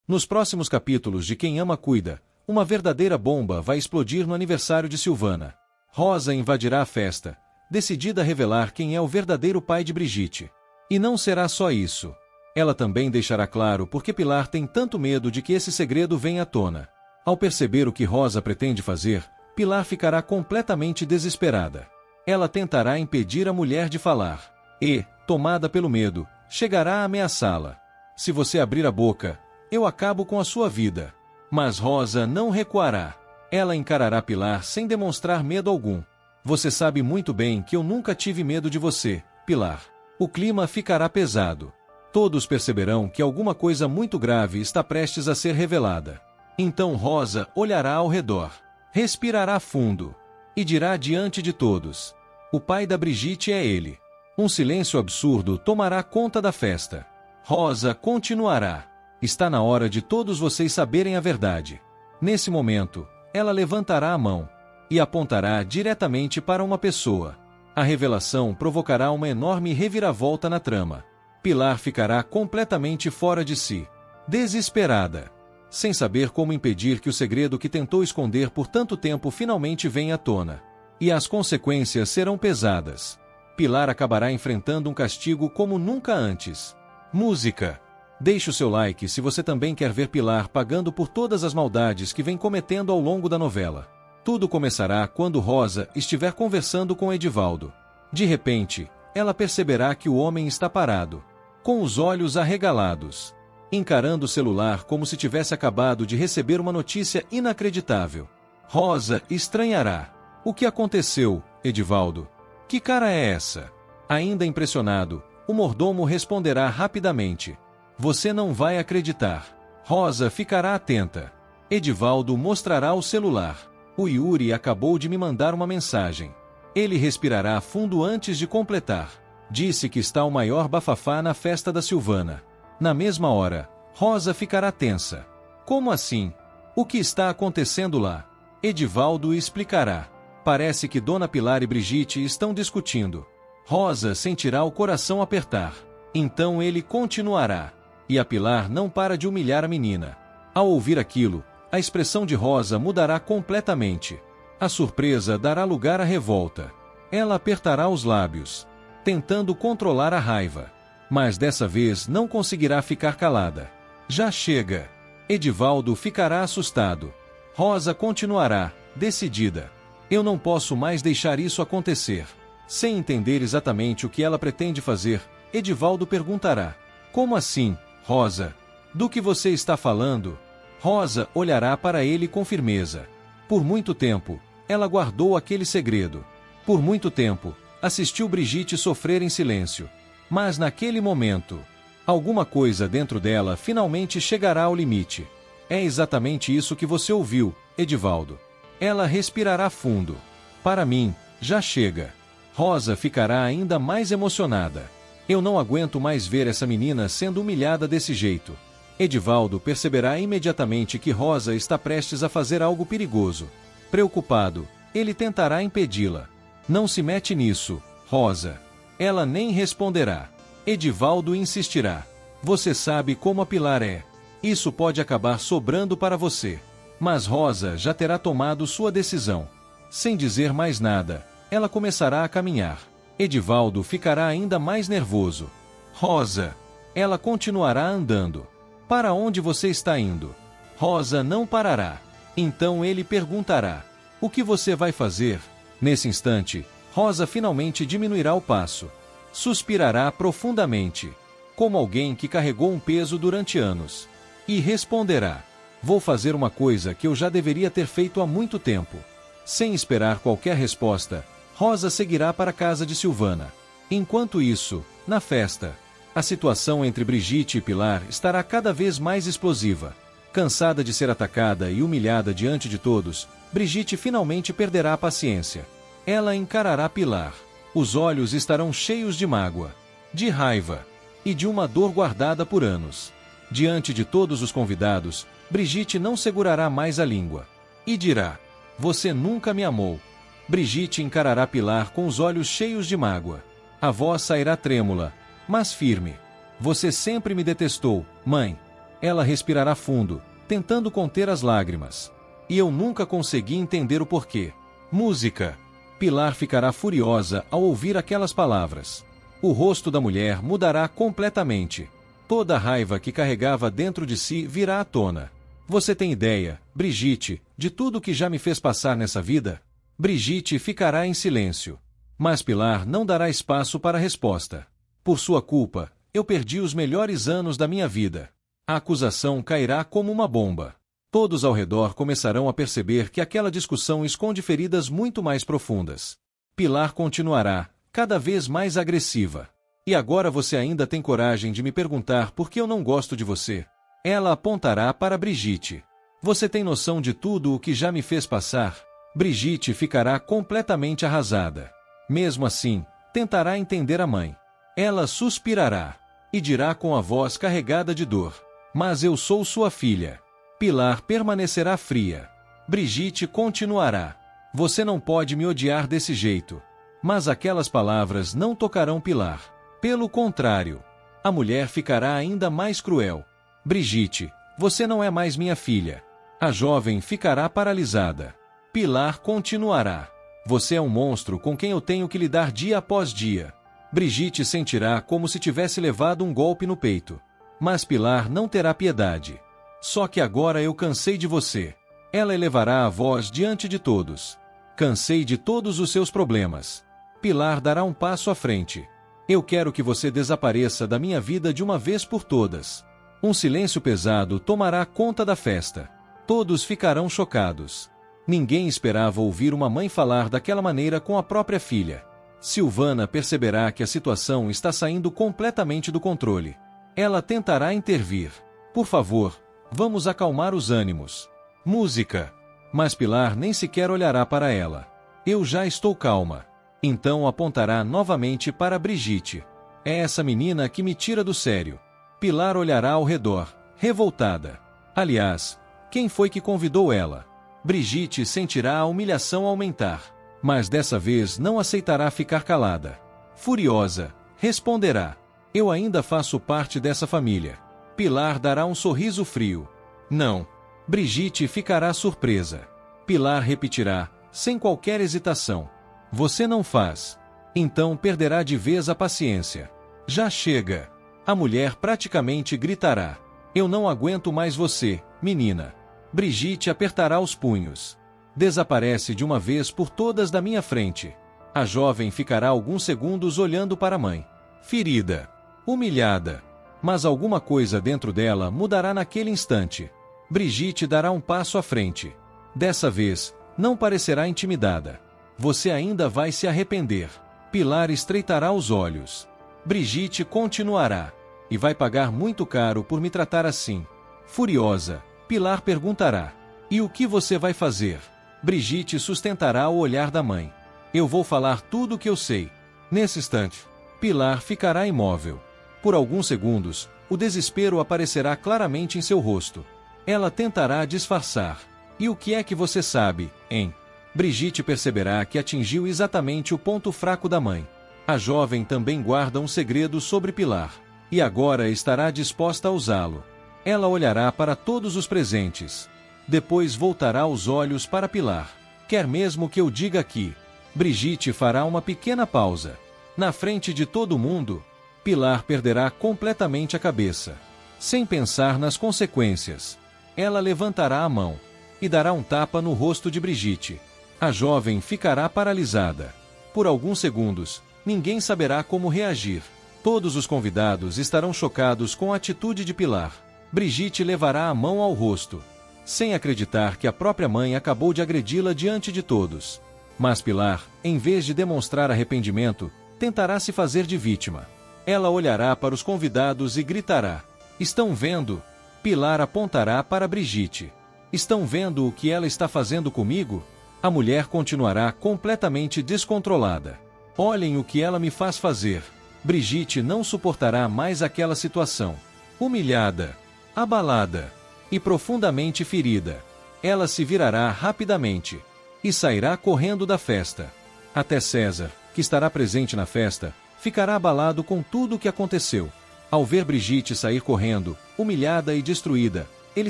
Nos próximos capítulos de Quem Ama Cuida, uma verdadeira bomba vai explodir no aniversário de Silvana. Rosa invadirá a festa, decidida a revelar quem é o verdadeiro pai de Brigitte. E não será só isso. Ela também deixará claro por que Pilar tem tanto medo de que esse segredo venha à tona. Ao perceber o que Rosa pretende fazer, Pilar ficará completamente desesperada. Ela tentará impedir a mulher de falar. E, tomada pelo medo, chegará a ameaçá-la. Se você abrir a boca, eu acabo com a sua vida. Mas Rosa não recuará. Ela encarará Pilar sem demonstrar medo algum. Você sabe muito bem que eu nunca tive medo de você, Pilar. O clima ficará pesado. Todos perceberão que alguma coisa muito grave está prestes a ser revelada. Então Rosa olhará ao redor, respirará fundo e dirá diante de todos: o pai da Brigitte é ele. Um silêncio absurdo tomará conta da festa. Rosa continuará: está na hora de todos vocês saberem a verdade. Nesse momento, ela levantará a mão e apontará diretamente para uma pessoa. A revelação provocará uma enorme reviravolta na trama. Pilar ficará completamente fora de si, desesperada, sem saber como impedir que o segredo que tentou esconder por tanto tempo finalmente venha à tona. E as consequências serão pesadas. Pilar acabará enfrentando um castigo como nunca antes. Música. Deixe o seu like se você também quer ver Pilar pagando por todas as maldades que vem cometendo ao longo da novela. Tudo começará quando Rosa estiver conversando com Edivaldo. De repente, ela perceberá que o homem está parado, com os olhos arregalados, encarando o celular como se tivesse acabado de receber uma notícia inacreditável. Rosa estranhará. O que aconteceu, Edivaldo? Que cara é essa? Ainda impressionado, o mordomo responderá rapidamente: você não vai acreditar. Rosa ficará atenta. Edivaldo mostrará o celular. O Yuri acabou de me mandar uma mensagem. Ele respirará fundo antes de completar. Disse que está o maior bafafá na festa da Silvana. Na mesma hora, Rosa ficará tensa. Como assim? O que está acontecendo lá? Edivaldo explicará. Parece que Dona Pilar e Brigitte estão discutindo. Rosa sentirá o coração apertar. Então ele continuará. E a Pilar não para de humilhar a menina. Ao ouvir aquilo, a expressão de Rosa mudará completamente. A surpresa dará lugar à revolta. Ela apertará os lábios, tentando controlar a raiva. Mas dessa vez não conseguirá ficar calada. Já chega. Edivaldo ficará assustado. Rosa continuará, decidida. Eu não posso mais deixar isso acontecer. Sem entender exatamente o que ela pretende fazer, Edivaldo perguntará: como assim, Rosa? Do que você está falando? Rosa olhará para ele com firmeza. Por muito tempo, ela guardou aquele segredo. Por muito tempo, assistiu Brigitte sofrer em silêncio. Mas naquele momento, alguma coisa dentro dela finalmente chegará ao limite. É exatamente isso que você ouviu, Edivaldo. Ela respirará fundo. Para mim, já chega. Rosa ficará ainda mais emocionada. Eu não aguento mais ver essa menina sendo humilhada desse jeito. Edivaldo perceberá imediatamente que Rosa está prestes a fazer algo perigoso. Preocupado, ele tentará impedi-la. Não se mete nisso, Rosa. Ela nem responderá. Edivaldo insistirá. Você sabe como a Pilar é. Isso pode acabar sobrando para você. Mas Rosa já terá tomado sua decisão. Sem dizer mais nada, ela começará a caminhar. Edivaldo ficará ainda mais nervoso. Rosa. Ela continuará andando. Para onde você está indo? Rosa não parará. Então ele perguntará: o que você vai fazer? Nesse instante, Rosa finalmente diminuirá o passo. Suspirará profundamente, como alguém que carregou um peso durante anos. E responderá: vou fazer uma coisa que eu já deveria ter feito há muito tempo. Sem esperar qualquer resposta, Rosa seguirá para a casa de Silvana. Enquanto isso, na festa, a situação entre Brigitte e Pilar estará cada vez mais explosiva. Cansada de ser atacada e humilhada diante de todos, Brigitte finalmente perderá a paciência. Ela encarará Pilar. Os olhos estarão cheios de mágoa, de raiva e de uma dor guardada por anos. Diante de todos os convidados, Brigitte não segurará mais a língua e dirá: você nunca me amou. Brigitte encarará Pilar com os olhos cheios de mágoa. A voz sairá trêmula, mas firme. Você sempre me detestou, mãe. Ela respirará fundo, tentando conter as lágrimas. E eu nunca consegui entender o porquê. Música. Pilar ficará furiosa ao ouvir aquelas palavras. O rosto da mulher mudará completamente. Toda a raiva que carregava dentro de si virá à tona. Você tem ideia, Brigitte, de tudo que já me fez passar nessa vida? Brigitte ficará em silêncio. Mas Pilar não dará espaço para resposta. Por sua culpa, eu perdi os melhores anos da minha vida. A acusação cairá como uma bomba. Todos ao redor começarão a perceber que aquela discussão esconde feridas muito mais profundas. Pilar continuará, cada vez mais agressiva. E agora você ainda tem coragem de me perguntar por que eu não gosto de você? Ela apontará para Brigitte. Você tem noção de tudo o que já me fez passar? Brigitte ficará completamente arrasada. Mesmo assim, tentará entender a mãe. Ela suspirará e dirá com a voz carregada de dor: mas eu sou sua filha. Pilar permanecerá fria. Brigitte continuará: você não pode me odiar desse jeito. Mas aquelas palavras não tocarão Pilar. Pelo contrário, a mulher ficará ainda mais cruel. Brigitte, você não é mais minha filha. A jovem ficará paralisada. Pilar continuará: você é um monstro com quem eu tenho que lidar dia após dia. Brigitte sentirá como se tivesse levado um golpe no peito. Mas Pilar não terá piedade. Só que agora eu cansei de você. Ela elevará a voz diante de todos. Cansei de todos os seus problemas. Pilar dará um passo à frente. Eu quero que você desapareça da minha vida de uma vez por todas. Um silêncio pesado tomará conta da festa. Todos ficarão chocados. Ninguém esperava ouvir uma mãe falar daquela maneira com a própria filha. Silvana perceberá que a situação está saindo completamente do controle. Ela tentará intervir. Por favor, vamos acalmar os ânimos. Música. Mas Pilar nem sequer olhará para ela. Eu já estou calma. Então apontará novamente para Brigitte. É essa menina que me tira do sério. Pilar olhará ao redor, revoltada. Aliás, quem foi que convidou ela? Brigitte sentirá a humilhação aumentar. Mas dessa vez não aceitará ficar calada. Furiosa, responderá: eu ainda faço parte dessa família. Pilar dará um sorriso frio. Não. Brigitte ficará surpresa. Pilar repetirá, sem qualquer hesitação: você não faz. Então perderá de vez a paciência. Já chega. A mulher praticamente gritará: eu não aguento mais você, menina. Brigitte apertará os punhos. Desaparece de uma vez por todas da minha frente. A jovem ficará alguns segundos olhando para a mãe. Ferida. Humilhada. Mas alguma coisa dentro dela mudará naquele instante. Brigitte dará um passo à frente. Dessa vez, não parecerá intimidada. Você ainda vai se arrepender. Pilar estreitará os olhos. Brigitte continuará. E vai pagar muito caro por me tratar assim. Furiosa, Pilar perguntará: e o que você vai fazer? Brigitte sustentará o olhar da mãe. Eu vou falar tudo o que eu sei. Nesse instante, Pilar ficará imóvel. Por alguns segundos, o desespero aparecerá claramente em seu rosto. Ela tentará disfarçar. E o que é que você sabe, hein? Brigitte perceberá que atingiu exatamente o ponto fraco da mãe. A jovem também guarda um segredo sobre Pilar. E agora estará disposta a usá-lo. Ela olhará para todos os presentes. Depois voltará os olhos para Pilar. Quer mesmo que eu diga aqui? Brigitte fará uma pequena pausa. Na frente de todo mundo, Pilar perderá completamente a cabeça. Sem pensar nas consequências, ela levantará a mão e dará um tapa no rosto de Brigitte. A jovem ficará paralisada. Por alguns segundos, ninguém saberá como reagir. Todos os convidados estarão chocados com a atitude de Pilar. Brigitte levará a mão ao rosto, sem acreditar que a própria mãe acabou de agredi-la diante de todos. Mas Pilar, em vez de demonstrar arrependimento, tentará se fazer de vítima. Ela olhará para os convidados e gritará: estão vendo? Pilar apontará para Brigitte. Estão vendo o que ela está fazendo comigo? A mulher continuará completamente descontrolada. Olhem o que ela me faz fazer. Brigitte não suportará mais aquela situação. Humilhada, abalada e profundamente ferida, ela se virará rapidamente e sairá correndo da festa. Até César, que estará presente na festa, ficará abalado com tudo o que aconteceu. Ao ver Brigitte sair correndo, humilhada e destruída, ele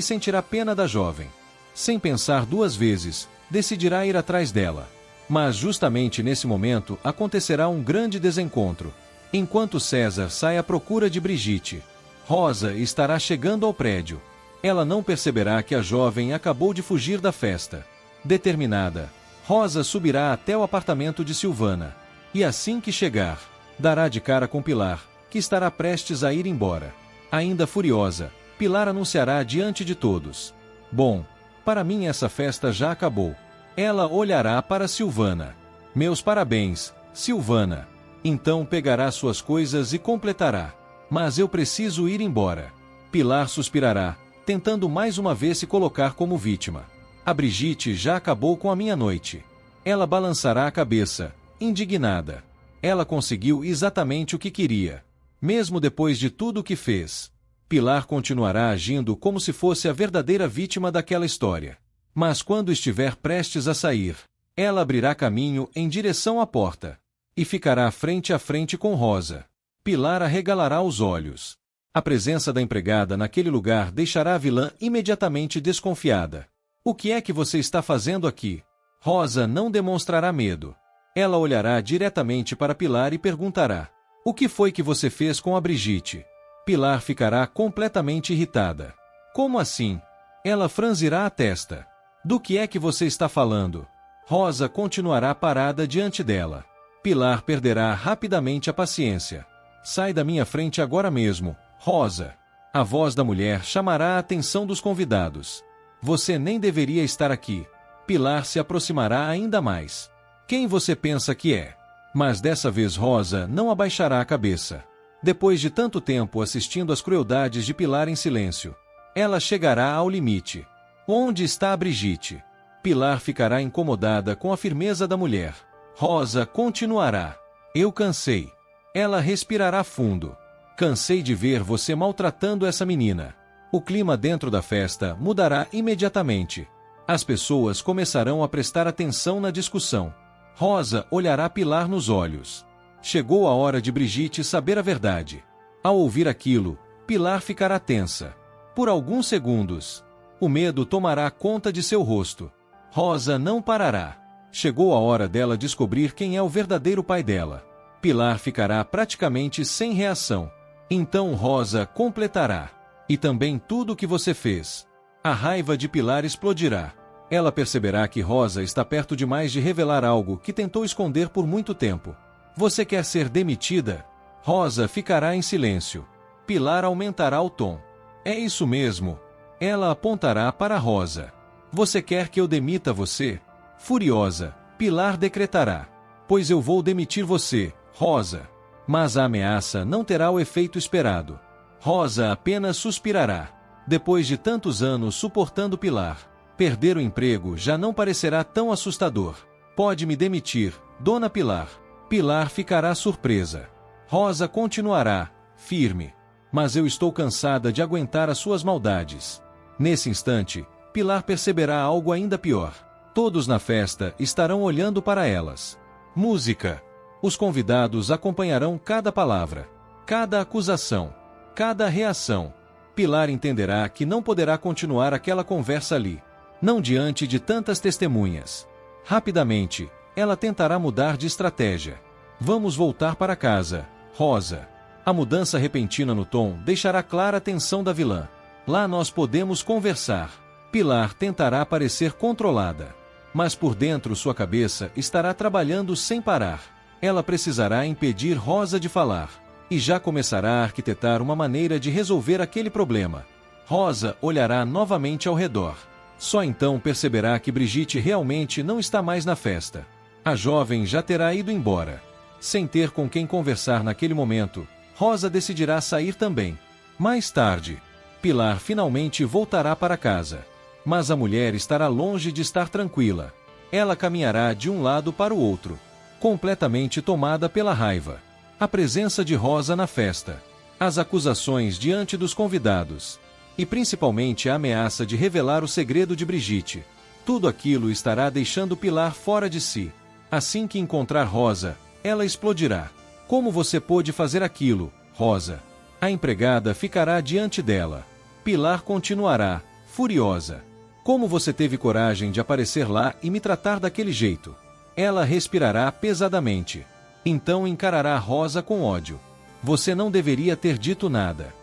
sentirá pena da jovem. Sem pensar duas vezes, decidirá ir atrás dela. Mas justamente nesse momento acontecerá um grande desencontro. Enquanto César sai à procura de Brigitte, Rosa estará chegando ao prédio. Ela não perceberá que a jovem acabou de fugir da festa. Determinada, Rosa subirá até o apartamento de Silvana. E assim que chegar, dará de cara com Pilar, que estará prestes a ir embora. Ainda furiosa, Pilar anunciará diante de todos: "Bom, para mim essa festa já acabou." Ela olhará para Silvana. "Meus parabéns, Silvana." Então pegará suas coisas e completará: "Mas eu preciso ir embora." Pilar suspirará, tentando mais uma vez se colocar como vítima. "A Brigitte já acabou com a minha noite." Ela balançará a cabeça, indignada. Ela conseguiu exatamente o que queria. Mesmo depois de tudo o que fez, Pilar continuará agindo como se fosse a verdadeira vítima daquela história. Mas quando estiver prestes a sair, ela abrirá caminho em direção à porta. E ficará frente a frente com Rosa. Pilar arregalará os olhos. A presença da empregada naquele lugar deixará a vilã imediatamente desconfiada. "O que é que você está fazendo aqui?" Rosa não demonstrará medo. Ela olhará diretamente para Pilar e perguntará: "O que foi que você fez com a Brigitte?" Pilar ficará completamente irritada. "Como assim?" Ela franzirá a testa. "Do que é que você está falando?" Rosa continuará parada diante dela. Pilar perderá rapidamente a paciência. "Sai da minha frente agora mesmo, Rosa." A voz da mulher chamará a atenção dos convidados. "Você nem deveria estar aqui." Pilar se aproximará ainda mais. "Quem você pensa que é?" Mas dessa vez Rosa não abaixará a cabeça. Depois de tanto tempo assistindo às crueldades de Pilar em silêncio, ela chegará ao limite. "Onde está a Brigitte?" Pilar ficará incomodada com a firmeza da mulher. Rosa continuará: "Eu cansei." Ela respirará fundo. "Cansei de ver você maltratando essa menina." O clima dentro da festa mudará imediatamente. As pessoas começarão a prestar atenção na discussão. Rosa olhará Pilar nos olhos. Chegou a hora de Brigitte saber a verdade. Ao ouvir aquilo, Pilar ficará tensa. Por alguns segundos, o medo tomará conta de seu rosto. Rosa não parará. Chegou a hora dela descobrir quem é o verdadeiro pai dela. Pilar ficará praticamente sem reação. Então Rosa completará: "E também tudo o que você fez." A raiva de Pilar explodirá. Ela perceberá que Rosa está perto demais de revelar algo que tentou esconder por muito tempo. "Você quer ser demitida?" Rosa ficará em silêncio. Pilar aumentará o tom. "É isso mesmo." Ela apontará para Rosa. "Você quer que eu demita você?" Furiosa, Pilar decretará: "Pois eu vou demitir você, Rosa." Mas a ameaça não terá o efeito esperado. Rosa apenas suspirará. Depois de tantos anos suportando Pilar, perder o emprego já não parecerá tão assustador. "Pode me demitir, Dona Pilar." Pilar ficará surpresa. Rosa continuará, firme: "Mas eu estou cansada de aguentar as suas maldades." Nesse instante, Pilar perceberá algo ainda pior. Todos na festa estarão olhando para elas. Música. Os convidados acompanharão cada palavra, cada acusação, cada reação. Pilar entenderá que não poderá continuar aquela conversa ali, não diante de tantas testemunhas. Rapidamente, ela tentará mudar de estratégia. "Vamos voltar para casa, Rosa." A mudança repentina no tom deixará clara a tensão da vilã. "Lá nós podemos conversar." Pilar tentará parecer controlada, mas por dentro sua cabeça estará trabalhando sem parar. Ela precisará impedir Rosa de falar, e já começará a arquitetar uma maneira de resolver aquele problema. Rosa olhará novamente ao redor. Só então perceberá que Brigitte realmente não está mais na festa. A jovem já terá ido embora. Sem ter com quem conversar naquele momento, Rosa decidirá sair também. Mais tarde, Pilar finalmente voltará para casa. Mas a mulher estará longe de estar tranquila. Ela caminhará de um lado para o outro, completamente tomada pela raiva. A presença de Rosa na festa, as acusações diante dos convidados, e principalmente a ameaça de revelar o segredo de Brigitte. Tudo aquilo estará deixando Pilar fora de si. Assim que encontrar Rosa, ela explodirá. "Como você pôde fazer aquilo, Rosa?" A empregada ficará diante dela. Pilar continuará, furiosa. Como você teve coragem de aparecer lá e me tratar daquele jeito? Ela respirará pesadamente. Então encarará Rosa com ódio. Você não deveria ter dito nada.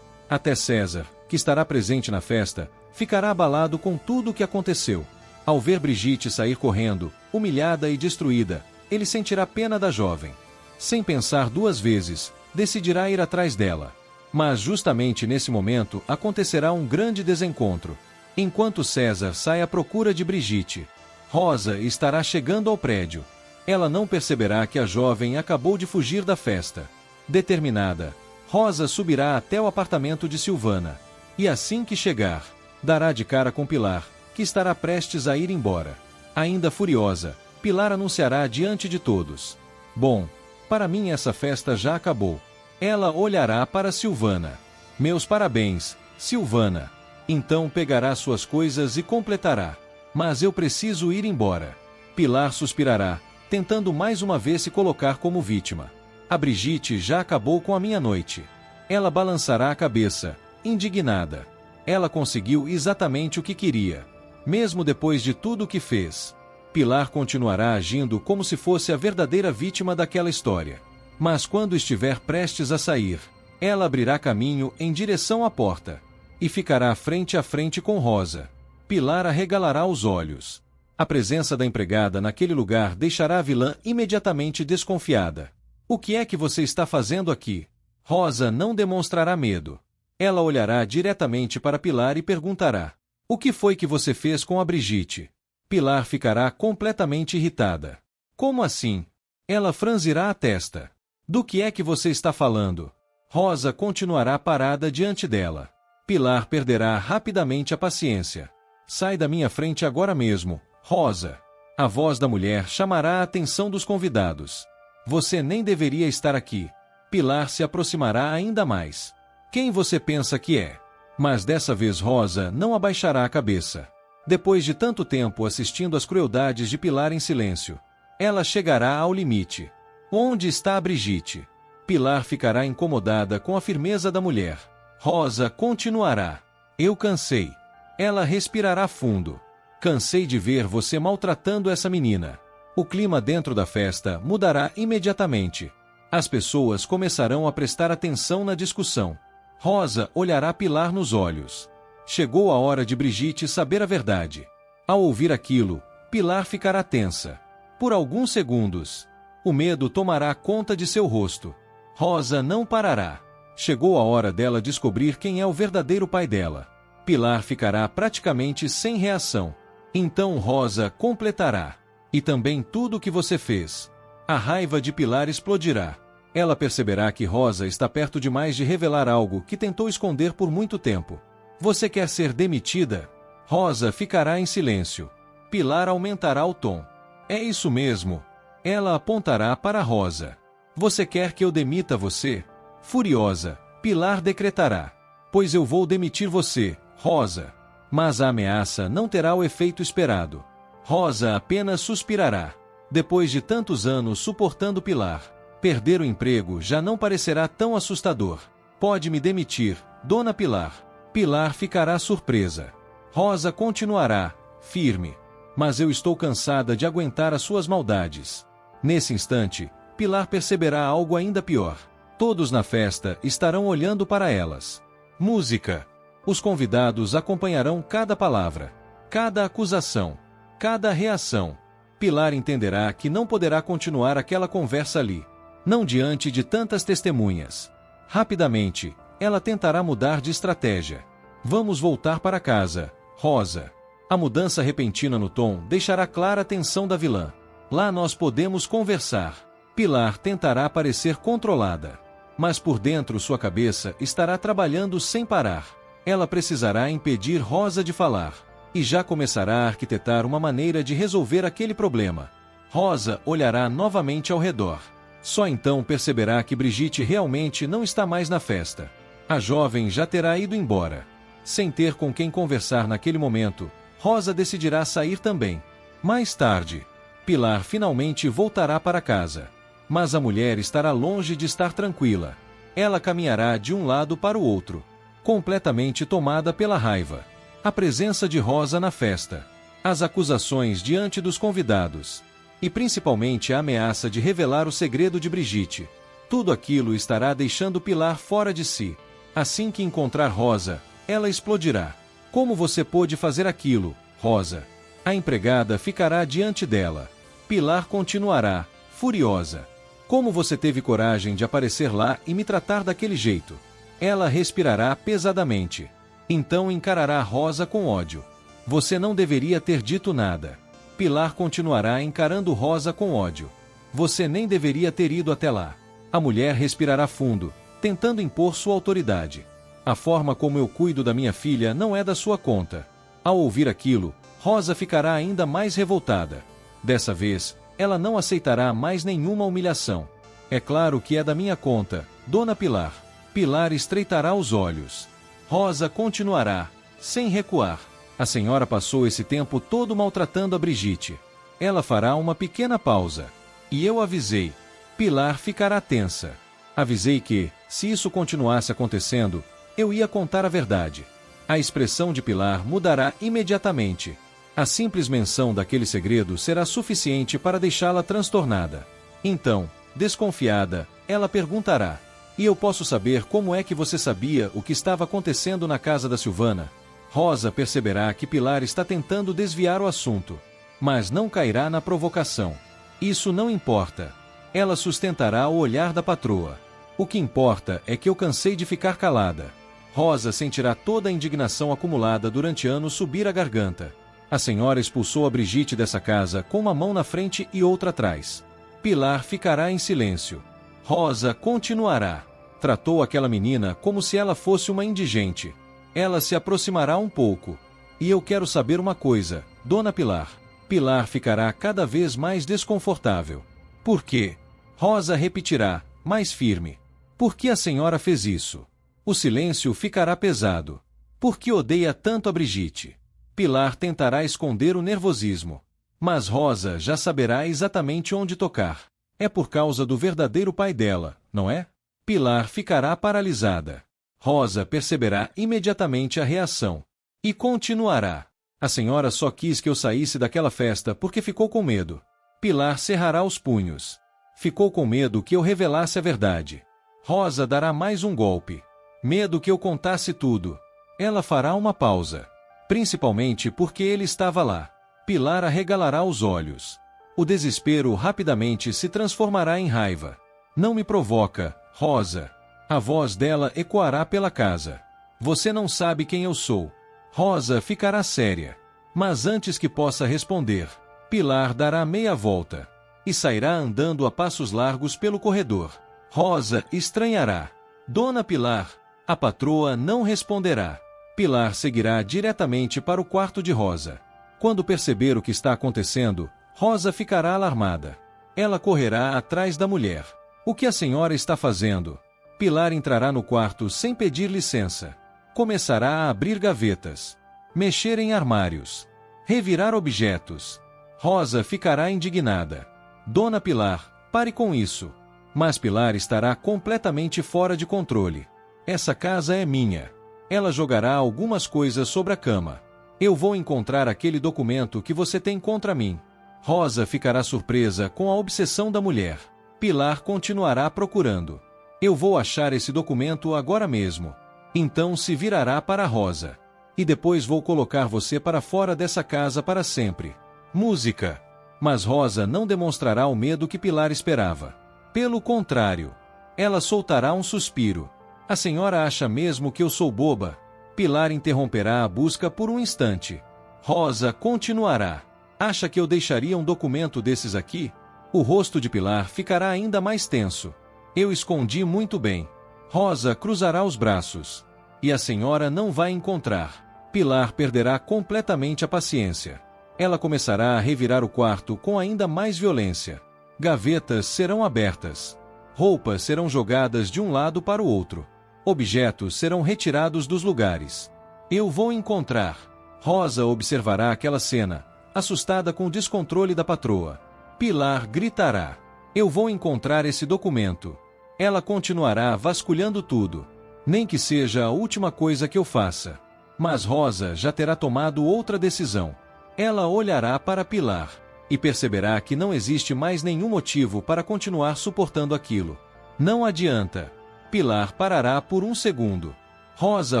Até César, que estará presente na festa, ficará abalado com tudo o que aconteceu. Ao ver Brigitte sair correndo, humilhada e destruída, ele sentirá pena da jovem. Sem pensar duas vezes, decidirá ir atrás dela. Mas justamente nesse momento acontecerá um grande desencontro. Enquanto César sai à procura de Brigitte, Rosa estará chegando ao prédio. Ela não perceberá que a jovem acabou de fugir da festa. Determinada, Rosa subirá até o apartamento de Silvana. E assim que chegar, dará de cara com Pilar, que estará prestes a ir embora. Ainda furiosa, Pilar anunciará diante de todos: bom, para mim essa festa já acabou. Ela olhará para Silvana. Meus parabéns, Silvana. Então pegará suas coisas e completará. Mas eu preciso ir embora. Pilar suspirará, tentando mais uma vez se colocar como vítima. A Brigitte já acabou com a minha noite. Ela balançará a cabeça, indignada. Ela conseguiu exatamente o que queria. Mesmo depois de tudo o que fez, Pilar continuará agindo como se fosse a verdadeira vítima daquela história. Mas quando estiver prestes a sair, ela abrirá caminho em direção à porta. E ficará frente a frente com Rosa. Pilar arregalará os olhos. A presença da empregada naquele lugar deixará a vilã imediatamente desconfiada. O que é que você está fazendo aqui? Rosa não demonstrará medo. Ela olhará diretamente para Pilar e perguntará: o que foi que você fez com a Brigitte? Pilar ficará completamente irritada. Como assim? Ela franzirá a testa. Do que é que você está falando? Rosa continuará parada diante dela. Pilar perderá rapidamente a paciência. Sai da minha frente agora mesmo, Rosa. A voz da mulher chamará a atenção dos convidados. Você nem deveria estar aqui. Pilar se aproximará ainda mais. Quem você pensa que é? Mas dessa vez Rosa não abaixará a cabeça. Depois de tanto tempo assistindo às crueldades de Pilar em silêncio, ela chegará ao limite. Onde está a Brigitte? Pilar ficará incomodada com a firmeza da mulher. Rosa continuará. Eu cansei. Ela respirará fundo. Cansei de ver você maltratando essa menina. O clima dentro da festa mudará imediatamente. As pessoas começarão a prestar atenção na discussão. Rosa olhará Pilar nos olhos. Chegou a hora de Brigitte saber a verdade. Ao ouvir aquilo, Pilar ficará tensa. Por alguns segundos, o medo tomará conta de seu rosto. Rosa não parará. Chegou a hora dela descobrir quem é o verdadeiro pai dela. Pilar ficará praticamente sem reação. Então Rosa completará. E também tudo o que você fez. A raiva de Pilar explodirá. Ela perceberá que Rosa está perto demais de revelar algo que tentou esconder por muito tempo. Você quer ser demitida? Rosa ficará em silêncio. Pilar aumentará o tom. É isso mesmo. Ela apontará para Rosa. Você quer que eu demita você? Furiosa, Pilar decretará: pois eu vou demitir você, Rosa. Mas a ameaça não terá o efeito esperado. Rosa apenas suspirará. Depois de tantos anos suportando Pilar, perder o emprego já não parecerá tão assustador. Pode me demitir, Dona Pilar. Pilar ficará surpresa. Rosa continuará, firme. Mas eu estou cansada de aguentar as suas maldades. Nesse instante, Pilar perceberá algo ainda pior. Todos na festa estarão olhando para elas. Música. Os convidados acompanharão cada palavra, cada acusação, cada reação. Pilar entenderá que não poderá continuar aquela conversa ali, não diante de tantas testemunhas. Rapidamente, ela tentará mudar de estratégia. Vamos voltar para casa, Rosa. A mudança repentina no tom deixará clara a tensão da vilã. Lá nós podemos conversar. Pilar tentará parecer controlada. Mas por dentro sua cabeça estará trabalhando sem parar. Ela precisará impedir Rosa de falar. E já começará a arquitetar uma maneira de resolver aquele problema. Rosa olhará novamente ao redor. Só então perceberá que Brigitte realmente não está mais na festa. A jovem já terá ido embora. Sem ter com quem conversar naquele momento, Rosa decidirá sair também. Mais tarde, Pilar finalmente voltará para casa. Mas a mulher estará longe de estar tranquila. Ela caminhará de um lado para o outro, completamente tomada pela raiva. A presença de Rosa na festa, as acusações diante dos convidados, e principalmente a ameaça de revelar o segredo de Brigitte. Tudo aquilo estará deixando Pilar fora de si. Assim que encontrar Rosa, ela explodirá. Como você pôde fazer aquilo, Rosa? A empregada ficará diante dela. Pilar continuará, furiosa. Como você teve coragem de aparecer lá e me tratar daquele jeito? Ela respirará pesadamente. Então encarará Rosa com ódio. Você não deveria ter dito nada. Pilar continuará encarando Rosa com ódio. Você nem deveria ter ido até lá. A mulher respirará fundo, tentando impor sua autoridade. A forma como eu cuido da minha filha não é da sua conta. Ao ouvir aquilo, Rosa ficará ainda mais revoltada. Dessa vez, ela não aceitará mais nenhuma humilhação. É claro que é da minha conta, Dona Pilar. Pilar estreitará os olhos. Rosa continuará, sem recuar. A senhora passou esse tempo todo maltratando a Brigitte. Ela fará uma pequena pausa. E eu avisei. Pilar ficará tensa. Avisei que, se isso continuasse acontecendo, eu ia contar a verdade. A expressão de Pilar mudará imediatamente. A simples menção daquele segredo será suficiente para deixá-la transtornada. Então, desconfiada, ela perguntará: e eu posso saber como é que você sabia o que estava acontecendo na casa da Silvana? Rosa perceberá que Pilar está tentando desviar o assunto, mas não cairá na provocação. Isso não importa. Ela sustentará o olhar da patroa. O que importa é que eu cansei de ficar calada. Rosa sentirá toda a indignação acumulada durante anos subir a garganta. A senhora expulsou a Brigitte dessa casa com uma mão na frente e outra atrás. Pilar ficará em silêncio. Rosa continuará. Tratou aquela menina como se ela fosse uma indigente. Ela se aproximará um pouco. E eu quero saber uma coisa, Dona Pilar. Pilar ficará cada vez mais desconfortável. Por quê? Rosa repetirá, mais firme. Por que a senhora fez isso? O silêncio ficará pesado. Por que odeia tanto a Brigitte? Pilar tentará esconder o nervosismo. Mas Rosa já saberá exatamente onde tocar. É por causa do verdadeiro pai dela, não é? Pilar ficará paralisada. Rosa perceberá imediatamente a reação. E continuará. A senhora só quis que eu saísse daquela festa porque ficou com medo. Pilar cerrará os punhos. Ficou com medo que eu revelasse a verdade. Rosa dará mais um golpe. Medo que eu contasse tudo. Ela fará uma pausa. Principalmente porque ele estava lá. Pilar arregalará os olhos. O desespero rapidamente se transformará em raiva. Não me provoca, Rosa. A voz dela ecoará pela casa. Você não sabe quem eu sou. Rosa ficará séria. Mas antes que possa responder, Pilar dará meia volta. E sairá andando a passos largos pelo corredor. Rosa estranhará. Dona Pilar. A patroa não responderá. Pilar seguirá diretamente para o quarto de Rosa. Quando perceber o que está acontecendo, Rosa ficará alarmada. Ela correrá atrás da mulher. O que a senhora está fazendo? Pilar entrará no quarto sem pedir licença. Começará a abrir gavetas, mexer em armários, revirar objetos. Rosa ficará indignada. Dona Pilar, pare com isso. Mas Pilar estará completamente fora de controle. Essa casa é minha. Ela jogará algumas coisas sobre a cama. Eu vou encontrar aquele documento que você tem contra mim. Rosa ficará surpresa com a obsessão da mulher. Pilar continuará procurando. Eu vou achar esse documento agora mesmo. Então se virará para Rosa. E depois vou colocar você para fora dessa casa para sempre. Música. Mas Rosa não demonstrará o medo que Pilar esperava. Pelo contrário, ela soltará um suspiro. A senhora acha mesmo que eu sou boba? Pilar interromperá a busca por um instante. Rosa continuará. Acha que eu deixaria um documento desses aqui? O rosto de Pilar ficará ainda mais tenso. Eu escondi muito bem. Rosa cruzará os braços. E a senhora não vai encontrar. Pilar perderá completamente a paciência. Ela começará a revirar o quarto com ainda mais violência. Gavetas serão abertas. Roupas serão jogadas de um lado para o outro. Objetos serão retirados dos lugares. Eu vou encontrar. Rosa observará aquela cena, assustada com o descontrole da patroa. Pilar gritará. Eu vou encontrar esse documento. Ela continuará vasculhando tudo. Nem que seja a última coisa que eu faça. Mas Rosa já terá tomado outra decisão. Ela olhará para Pilar e perceberá que não existe mais nenhum motivo para continuar suportando aquilo. Não adianta. Pilar parará por um segundo. Rosa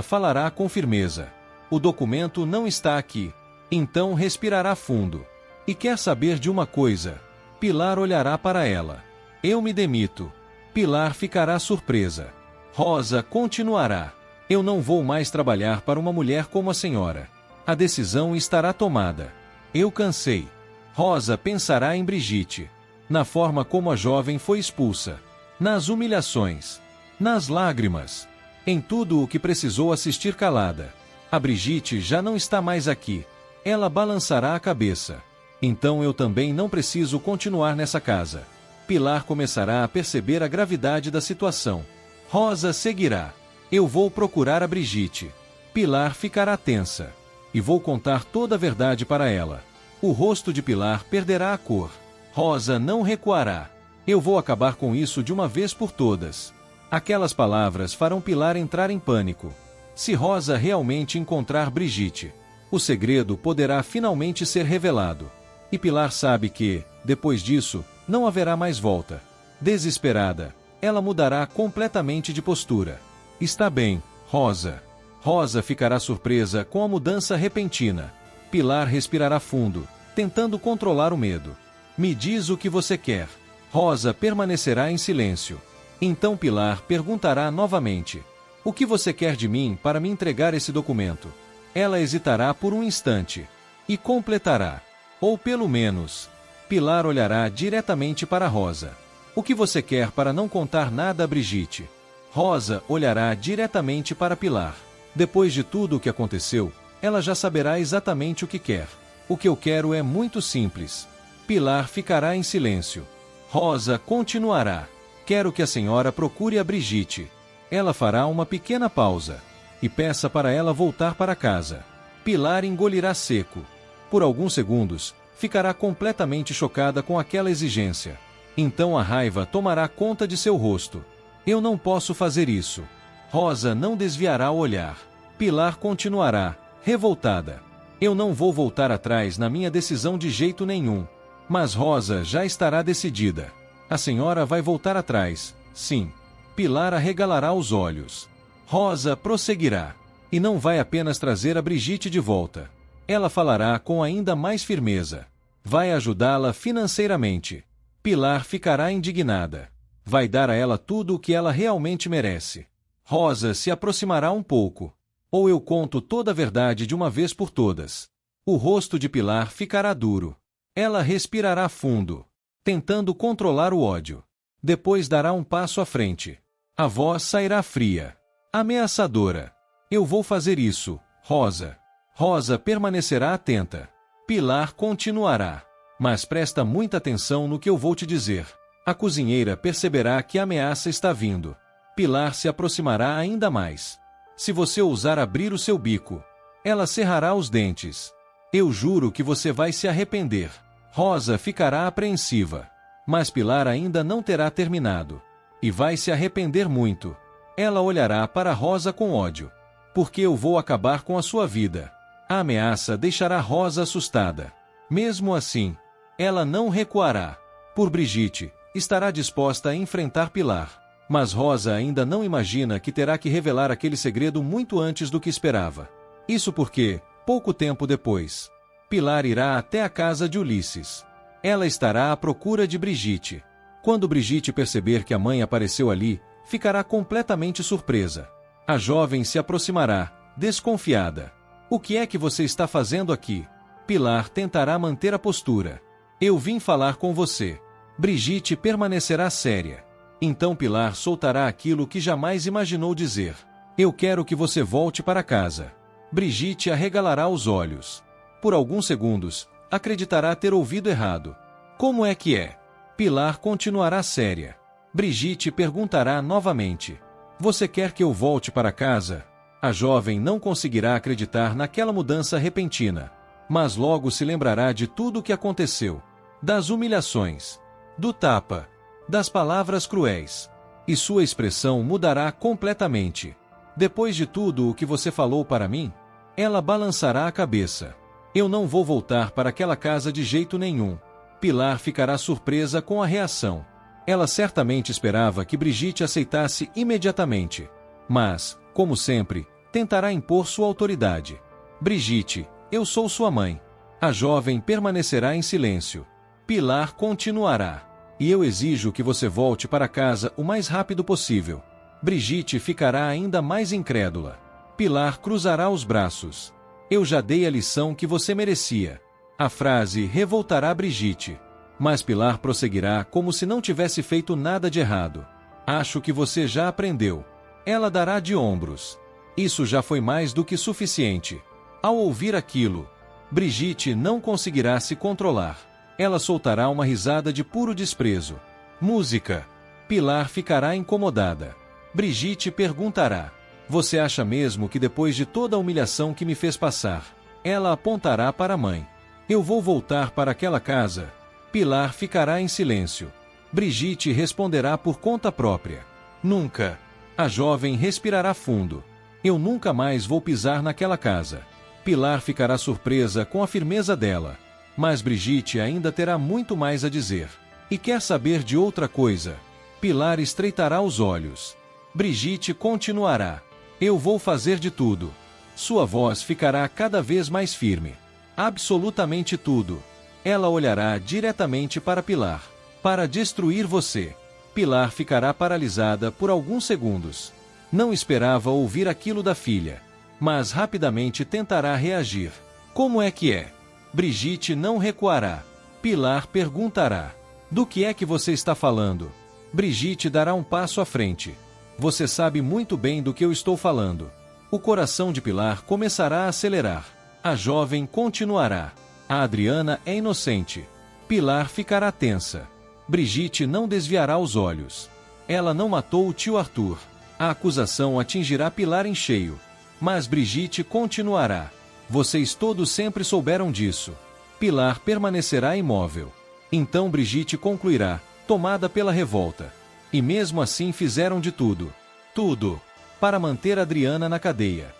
falará com firmeza. O documento não está aqui. Então respirará fundo. E quer saber de uma coisa? Pilar olhará para ela. Eu me demito. Pilar ficará surpresa. Rosa continuará. Eu não vou mais trabalhar para uma mulher como a senhora. A decisão estará tomada. Eu cansei. Rosa pensará em Brigitte. Na forma como a jovem foi expulsa. Nas humilhações. Nas lágrimas. Em tudo o que precisou assistir calada. A Brigitte já não está mais aqui. Ela balançará a cabeça. Então eu também não preciso continuar nessa casa. Pilar começará a perceber a gravidade da situação. Rosa seguirá. Eu vou procurar a Brigitte. Pilar ficará tensa. E vou contar toda a verdade para ela. O rosto de Pilar perderá a cor. Rosa não recuará. Eu vou acabar com isso de uma vez por todas. Aquelas palavras farão Pilar entrar em pânico. Se Rosa realmente encontrar Brigitte, o segredo poderá finalmente ser revelado. E Pilar sabe que, depois disso, não haverá mais volta. Desesperada, ela mudará completamente de postura. Está bem, Rosa. Rosa ficará surpresa com a mudança repentina. Pilar respirará fundo, tentando controlar o medo. Me diz o que você quer. Rosa permanecerá em silêncio. Então Pilar perguntará novamente. O que você quer de mim para me entregar esse documento? Ela hesitará por um instante. E completará. Ou pelo menos, Pilar olhará diretamente para Rosa. O que você quer para não contar nada a Brigitte? Rosa olhará diretamente para Pilar. Depois de tudo o que aconteceu, ela já saberá exatamente o que quer. O que eu quero é muito simples. Pilar ficará em silêncio. Rosa continuará. Quero que a senhora procure a Brigitte. Ela fará uma pequena pausa. E peça para ela voltar para casa. Pilar engolirá seco. Por alguns segundos, ficará completamente chocada com aquela exigência. Então a raiva tomará conta de seu rosto. Eu não posso fazer isso. Rosa não desviará o olhar. Pilar continuará, revoltada. Eu não vou voltar atrás na minha decisão de jeito nenhum. Mas Rosa já estará decidida. A senhora vai voltar atrás, sim. Pilar arregalará os olhos. Rosa prosseguirá. E não vai apenas trazer a Brigitte de volta. Ela falará com ainda mais firmeza. Vai ajudá-la financeiramente. Pilar ficará indignada. Vai dar a ela tudo o que ela realmente merece. Rosa se aproximará um pouco. Ou eu conto toda a verdade de uma vez por todas. O rosto de Pilar ficará duro. Ela respirará fundo, tentando controlar o ódio. Depois dará um passo à frente. A voz sairá fria, ameaçadora. Eu vou fazer isso, Rosa. Rosa permanecerá atenta. Pilar continuará. Mas presta muita atenção no que eu vou te dizer. A cozinheira perceberá que a ameaça está vindo. Pilar se aproximará ainda mais. Se você ousar abrir o seu bico, ela cerrará os dentes. Eu juro que você vai se arrepender. Rosa ficará apreensiva. Mas Pilar ainda não terá terminado. E vai se arrepender muito. Ela olhará para Rosa com ódio. Porque eu vou acabar com a sua vida. A ameaça deixará Rosa assustada. Mesmo assim, ela não recuará. Por Brigitte, estará disposta a enfrentar Pilar. Mas Rosa ainda não imagina que terá que revelar aquele segredo muito antes do que esperava. Isso porque, pouco tempo depois, Pilar irá até a casa de Ulisses. Ela estará à procura de Brigitte. Quando Brigitte perceber que a mãe apareceu ali, ficará completamente surpresa. A jovem se aproximará, desconfiada. O que é que você está fazendo aqui? Pilar tentará manter a postura. Eu vim falar com você. Brigitte permanecerá séria. Então Pilar soltará aquilo que jamais imaginou dizer. Eu quero que você volte para casa. Brigitte arregalará os olhos. Por alguns segundos, acreditará ter ouvido errado. Como é que é? Pilar continuará séria. Brigitte perguntará novamente. Você quer que eu volte para casa? A jovem não conseguirá acreditar naquela mudança repentina. Mas logo se lembrará de tudo o que aconteceu. Das humilhações. Do tapa. Das palavras cruéis. e sua expressão mudará completamente. Depois de tudo o que você falou para mim? Ela balançará a cabeça. Eu não vou voltar para aquela casa de jeito nenhum. Pilar ficará surpresa com a reação. Ela certamente esperava que Brigitte aceitasse imediatamente. Mas, como sempre, tentará impor sua autoridade. Brigitte, eu sou sua mãe. A jovem permanecerá em silêncio. Pilar continuará. E eu exijo que você volte para casa o mais rápido possível. Brigitte ficará ainda mais incrédula. Pilar cruzará os braços. Eu já dei a lição que você merecia. A frase revoltará Brigitte. Mas Pilar prosseguirá como se não tivesse feito nada de errado. Acho que você já aprendeu. Ela dará de ombros. Isso já foi mais do que suficiente. Ao ouvir aquilo, Brigitte não conseguirá se controlar. Ela soltará uma risada de puro desprezo. Música. Pilar ficará incomodada. Brigitte perguntará: você acha mesmo que depois de toda a humilhação que me fez passar, ela apontará para a mãe? Eu vou voltar para aquela casa. Pilar ficará em silêncio. Brigitte responderá por conta própria: nunca. A jovem respirará fundo. Eu nunca mais vou pisar naquela casa. Pilar ficará surpresa com a firmeza dela. Mas Brigitte ainda terá muito mais a dizer. E quer saber de outra coisa? Pilar estreitará os olhos. Brigitte continuará: eu vou fazer de tudo. Sua voz ficará cada vez mais firme. Absolutamente tudo. Ela olhará diretamente para Pilar. Para destruir você. Pilar ficará paralisada por alguns segundos. Não esperava ouvir aquilo da filha. Mas rapidamente tentará reagir. Como é que é? Brigitte não recuará. Pilar perguntará: do que é que você está falando? Brigitte dará um passo à frente. Você sabe muito bem do que eu estou falando. O coração de Pilar começará a acelerar. A jovem continuará: a Adriana é inocente. Pilar ficará tensa. Brigitte não desviará os olhos. Ela não matou o tio Arthur. A acusação atingirá Pilar em cheio. Mas Brigitte continuará: vocês todos sempre souberam disso. Pilar permanecerá imóvel. Então Brigitte concluirá, tomada pela revolta. E mesmo assim fizeram de tudo. Tudo. Para manter Adriana na cadeia.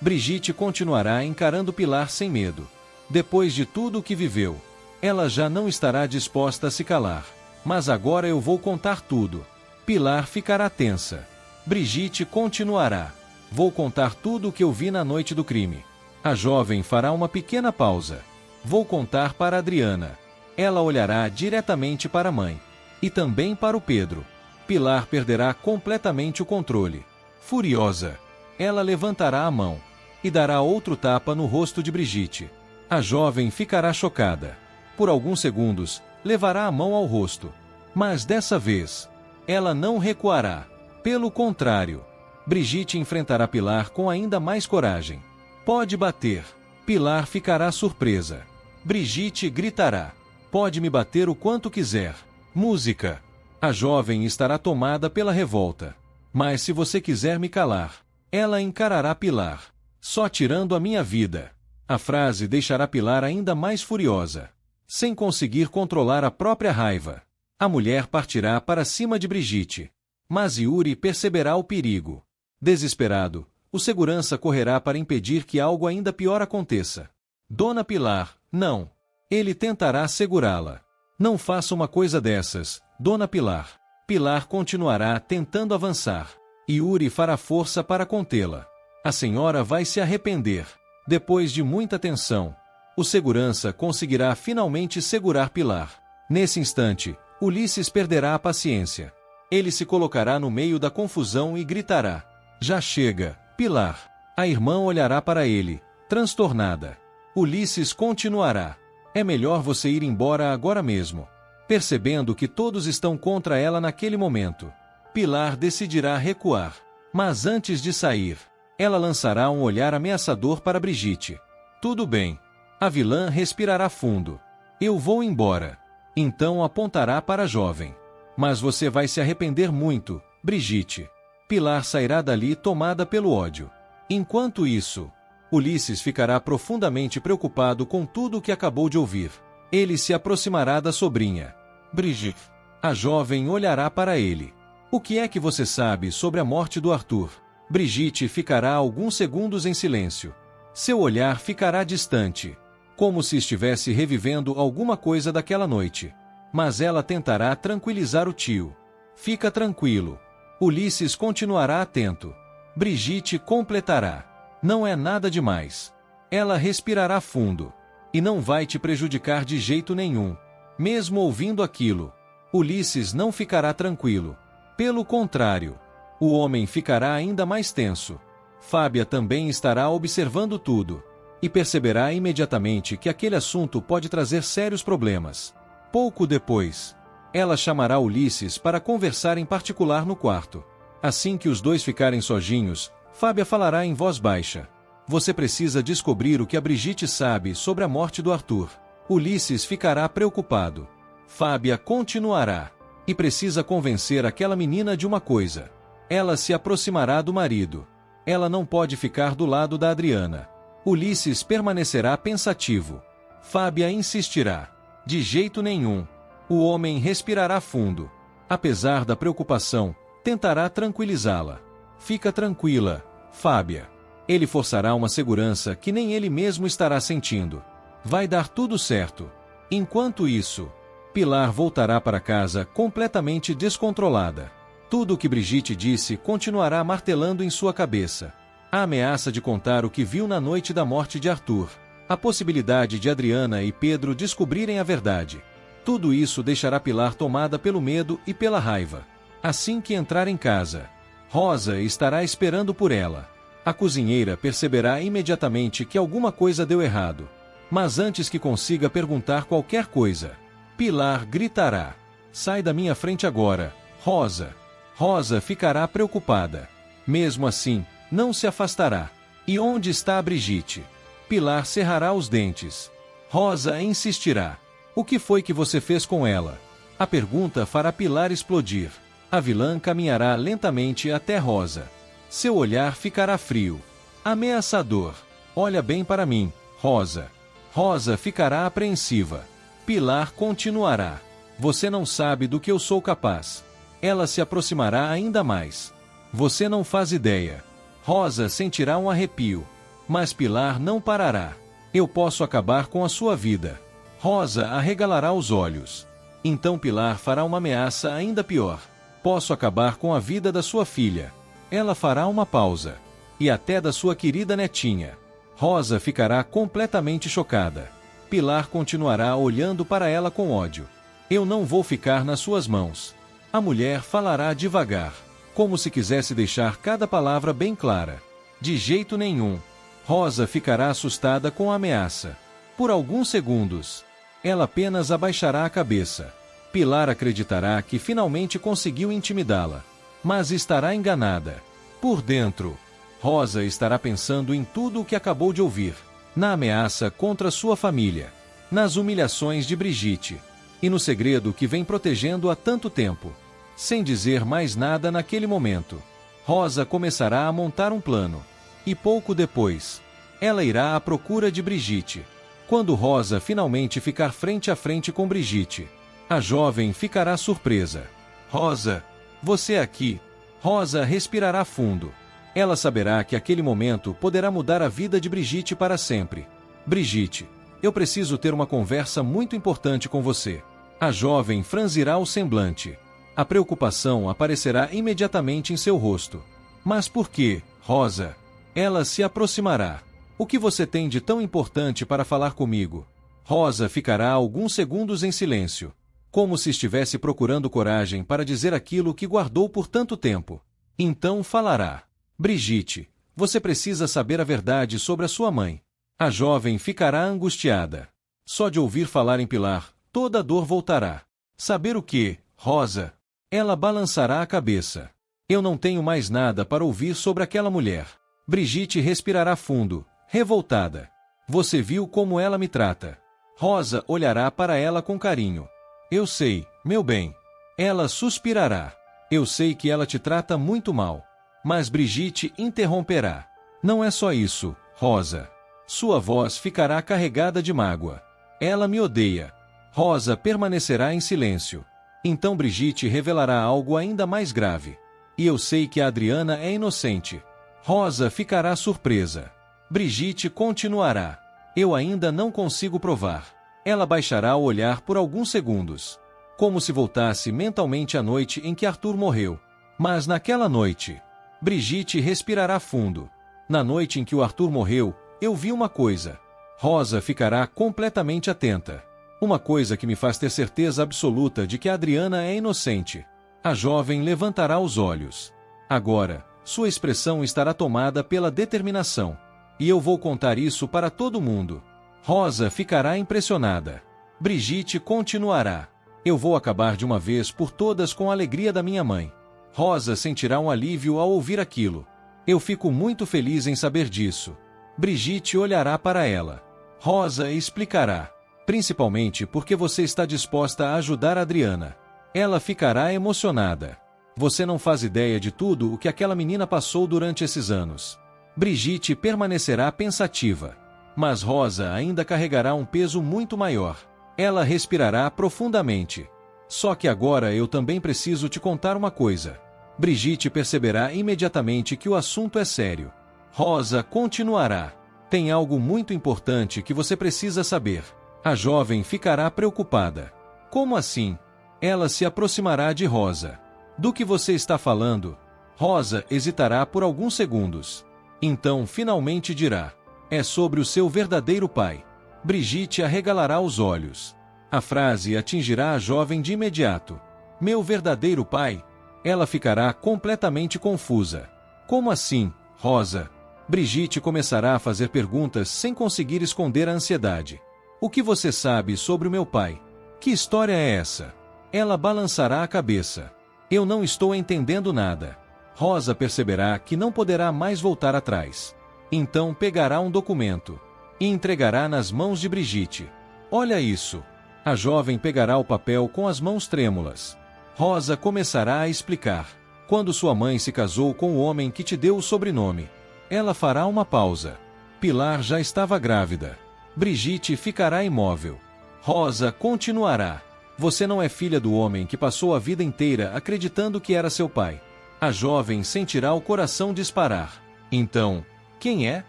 Brigitte continuará encarando Pilar sem medo. Depois de tudo o que viveu, ela já não estará disposta a se calar. Mas agora eu vou contar tudo. Pilar ficará tensa. Brigitte continuará: vou contar tudo o que eu vi na noite do crime. A jovem fará uma pequena pausa. Vou contar para Adriana. Ela olhará diretamente para a mãe. E também para o Pedro. Pilar perderá completamente o controle. Furiosa, ela levantará a mão. E dará outro tapa no rosto de Brigitte. A jovem ficará chocada. Por alguns segundos, levará a mão ao rosto. Mas dessa vez, ela não recuará. Pelo contrário, Brigitte enfrentará Pilar com ainda mais coragem. Pode bater. Pilar ficará surpresa. Brigitte gritará: pode me bater o quanto quiser. Música. A jovem estará tomada pela revolta. Mas se você quiser me calar, ela encarará Pilar. Só tirando a minha vida. A frase deixará Pilar ainda mais furiosa. Sem conseguir controlar a própria raiva, a mulher partirá para cima de Brigitte. Mas Yuri perceberá o perigo. Desesperado, o segurança correrá para impedir que algo ainda pior aconteça. Dona Pilar, não. Ele tentará segurá-la. Não faça uma coisa dessas, Dona Pilar. Pilar continuará tentando avançar. Yuri fará força para contê-la. A senhora vai se arrepender. Depois de muita tensão, o segurança conseguirá finalmente segurar Pilar. Nesse instante, Ulisses perderá a paciência. Ele se colocará no meio da confusão e gritará: já chega, Pilar. A irmã olhará para ele, transtornada. Ulisses continuará: é melhor você ir embora agora mesmo. Percebendo que todos estão contra ela naquele momento, Pilar decidirá recuar. Mas antes de sair, ela lançará um olhar ameaçador para Brigitte. Tudo bem. A vilã respirará fundo. Eu vou embora. Então apontará para a jovem. Mas você vai se arrepender muito, Brigitte. Pilar sairá dali tomada pelo ódio. Enquanto isso, Ulisses ficará profundamente preocupado com tudo o que acabou de ouvir. Ele se aproximará da sobrinha. Brigitte. A jovem olhará para ele. O O que é que você sabe sobre a morte do Arthur? Brigitte ficará alguns segundos em silêncio. Seu olhar ficará distante, como se estivesse revivendo alguma coisa daquela noite. Mas ela tentará tranquilizar o tio. Fica tranquilo. Ulisses continuará atento. Brigitte completará. Não é nada demais. Ela respirará fundo. E não vai te prejudicar de jeito nenhum. Mesmo ouvindo aquilo, Ulisses não ficará tranquilo. Pelo contrário, o homem ficará ainda mais tenso. Fábia também estará observando tudo. E perceberá imediatamente que aquele assunto pode trazer sérios problemas. Pouco depois, ela chamará Ulisses para conversar em particular no quarto. Assim que os dois ficarem sozinhos, Fábia falará em voz baixa. Você precisa descobrir o que a Brigitte sabe sobre a morte do Arthur. Ulisses ficará preocupado. Fábia continuará. E precisa convencer aquela menina de uma coisa. Ela se aproximará do marido. Ela não pode ficar do lado da Adriana. Ulisses permanecerá pensativo. Fábia insistirá. De jeito nenhum. O homem respirará fundo. Apesar da preocupação, tentará tranquilizá-la. Fica tranquila, Fábia. Ele forçará uma segurança que nem ele mesmo estará sentindo. Vai dar tudo certo. Enquanto isso, Pilar voltará para casa completamente descontrolada. Tudo o que Brigitte disse continuará martelando em sua cabeça. A ameaça de contar o que viu na noite da morte de Arthur. A possibilidade de Adriana e Pedro descobrirem a verdade. Tudo isso deixará Pilar tomada pelo medo e pela raiva. Assim que entrar em casa, Rosa estará esperando por ela. A cozinheira perceberá imediatamente que alguma coisa deu errado. Mas antes que consiga perguntar qualquer coisa, Pilar gritará: Sai da minha frente agora, Rosa! Rosa ficará preocupada. Mesmo assim, não se afastará. E onde está a Brigitte? Pilar cerrará os dentes. Rosa insistirá. O que foi que você fez com ela? A pergunta fará Pilar explodir. A vilã caminhará lentamente até Rosa. Seu olhar ficará frio. Ameaçador. Olha bem para mim, Rosa. Rosa ficará apreensiva. Pilar continuará. Você não sabe do que eu sou capaz. Ela se aproximará ainda mais. Você não faz ideia. Rosa sentirá um arrepio. Mas Pilar não parará. Eu posso acabar com a sua vida. Rosa arregalará os olhos. Então Pilar fará uma ameaça ainda pior. Posso acabar com a vida da sua filha. Ela fará uma pausa. E até da sua querida netinha. Rosa ficará completamente chocada. Pilar continuará olhando para ela com ódio. Eu não vou ficar nas suas mãos. A mulher falará devagar, como se quisesse deixar cada palavra bem clara. De jeito nenhum. Rosa ficará assustada com a ameaça. Por alguns segundos, ela apenas abaixará a cabeça. Pilar acreditará que finalmente conseguiu intimidá-la. Mas estará enganada. Por dentro, Rosa estará pensando em tudo o que acabou de ouvir. Na ameaça contra sua família. Nas humilhações de Brigitte. E no segredo que vem protegendo há tanto tempo. Sem dizer mais nada naquele momento, Rosa começará a montar um plano. E pouco depois, ela irá à procura de Brigitte. Quando Rosa finalmente ficar frente a frente com Brigitte, a jovem ficará surpresa. Rosa, você aqui. Rosa respirará fundo. Ela saberá que aquele momento poderá mudar a vida de Brigitte para sempre. Brigitte, eu preciso ter uma conversa muito importante com você. A jovem franzirá o semblante. A preocupação aparecerá imediatamente em seu rosto. Mas por que, Rosa? Ela se aproximará. O que você tem de tão importante para falar comigo? Rosa ficará alguns segundos em silêncio, como se estivesse procurando coragem para dizer aquilo que guardou por tanto tempo. Então falará. Brigitte, você precisa saber a verdade sobre a sua mãe. A jovem ficará angustiada. Só de ouvir falar em Pilar, toda a dor voltará. Saber o que, Rosa? Ela balançará a cabeça. Eu não tenho mais nada para ouvir sobre aquela mulher. Brigitte respirará fundo, revoltada. Você viu como ela me trata. Rosa olhará para ela com carinho. Eu sei, meu bem. Ela suspirará. Eu sei que ela te trata muito mal. Mas Brigitte interromperá. Não é só isso, Rosa. Sua voz ficará carregada de mágoa. Ela me odeia. Rosa permanecerá em silêncio. Então Brigitte revelará algo ainda mais grave. E eu sei que a Adriana é inocente. Rosa ficará surpresa. Brigitte continuará. Eu ainda não consigo provar. Ela baixará o olhar por alguns segundos, como se voltasse mentalmente à noite em que Arthur morreu. Mas naquela noite, Brigitte respirará fundo. Na noite em que o Arthur morreu, eu vi uma coisa. Rosa ficará completamente atenta. Uma coisa que me faz ter certeza absoluta de que a Adriana é inocente. A jovem levantará os olhos. Agora, sua expressão estará tomada pela determinação. E eu vou contar isso para todo mundo. Rosa ficará impressionada. Brigitte continuará. Eu vou acabar de uma vez por todas com a alegria da minha mãe. Rosa sentirá um alívio ao ouvir aquilo. Eu fico muito feliz em saber disso. Brigitte olhará para ela. Rosa explicará. Principalmente porque você está disposta a ajudar a Adriana. Ela ficará emocionada. Você não faz ideia de tudo o que aquela menina passou durante esses anos. Brigitte permanecerá pensativa. Mas Rosa ainda carregará um peso muito maior. Ela respirará profundamente. Só que agora eu também preciso te contar uma coisa. Brigitte perceberá imediatamente que o assunto é sério. Rosa continuará. Tem algo muito importante que você precisa saber. A jovem ficará preocupada. Como assim? Ela se aproximará de Rosa. Do que você está falando? Rosa hesitará por alguns segundos. Então finalmente dirá. É sobre o seu verdadeiro pai. Brigitte arregalará os olhos. A frase atingirá a jovem de imediato. Meu verdadeiro pai? Ela ficará completamente confusa. Como assim, Rosa? Brigitte começará a fazer perguntas sem conseguir esconder a ansiedade. O que você sabe sobre o meu pai? Que história é essa? Ela balançará a cabeça. Eu não estou entendendo nada. Rosa perceberá que não poderá mais voltar atrás. Então pegará um documento e entregará nas mãos de Brigitte. Olha isso. A jovem pegará o papel com as mãos trêmulas. Rosa começará a explicar. Quando sua mãe se casou com o homem que te deu o sobrenome. Ela fará uma pausa. Pilar já estava grávida. Brigitte ficará imóvel. Rosa continuará. Você não é filha do homem que passou a vida inteira acreditando que era seu pai. A jovem sentirá o coração disparar. Então, quem é?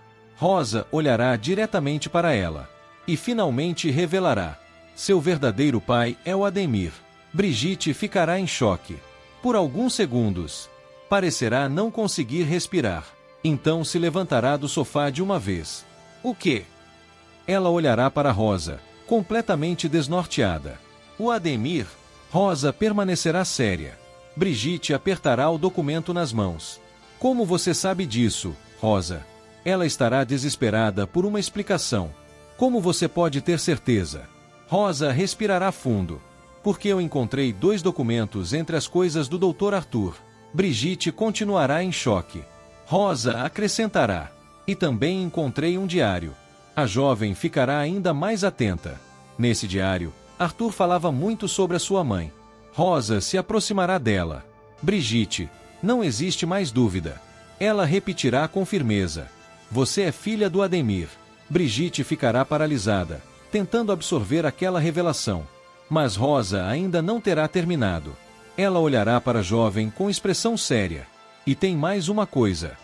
Rosa olhará diretamente para ela. E finalmente revelará. Seu verdadeiro pai é o Ademir. Brigitte ficará em choque. Por alguns segundos. Parecerá não conseguir respirar. Então se levantará do sofá de uma vez. O quê? Ela olhará para Rosa, completamente desnorteada. O Ademir? Rosa permanecerá séria. Brigitte apertará o documento nas mãos. Como você sabe disso, Rosa? Ela estará desesperada por uma explicação. Como você pode ter certeza? Rosa respirará fundo. Porque eu encontrei 2 documentos entre as coisas do Dr. Arthur. Brigitte continuará em choque. Rosa acrescentará. E também encontrei um diário. A jovem ficará ainda mais atenta. Nesse diário, Arthur falava muito sobre a sua mãe. Rosa se aproximará dela. Brigitte, não existe mais dúvida. Ela repetirá com firmeza. Você é filha do Ademir. Brigitte ficará paralisada, tentando absorver aquela revelação. Mas Rosa ainda não terá terminado. Ela olhará para a jovem com expressão séria. E tem mais uma coisa.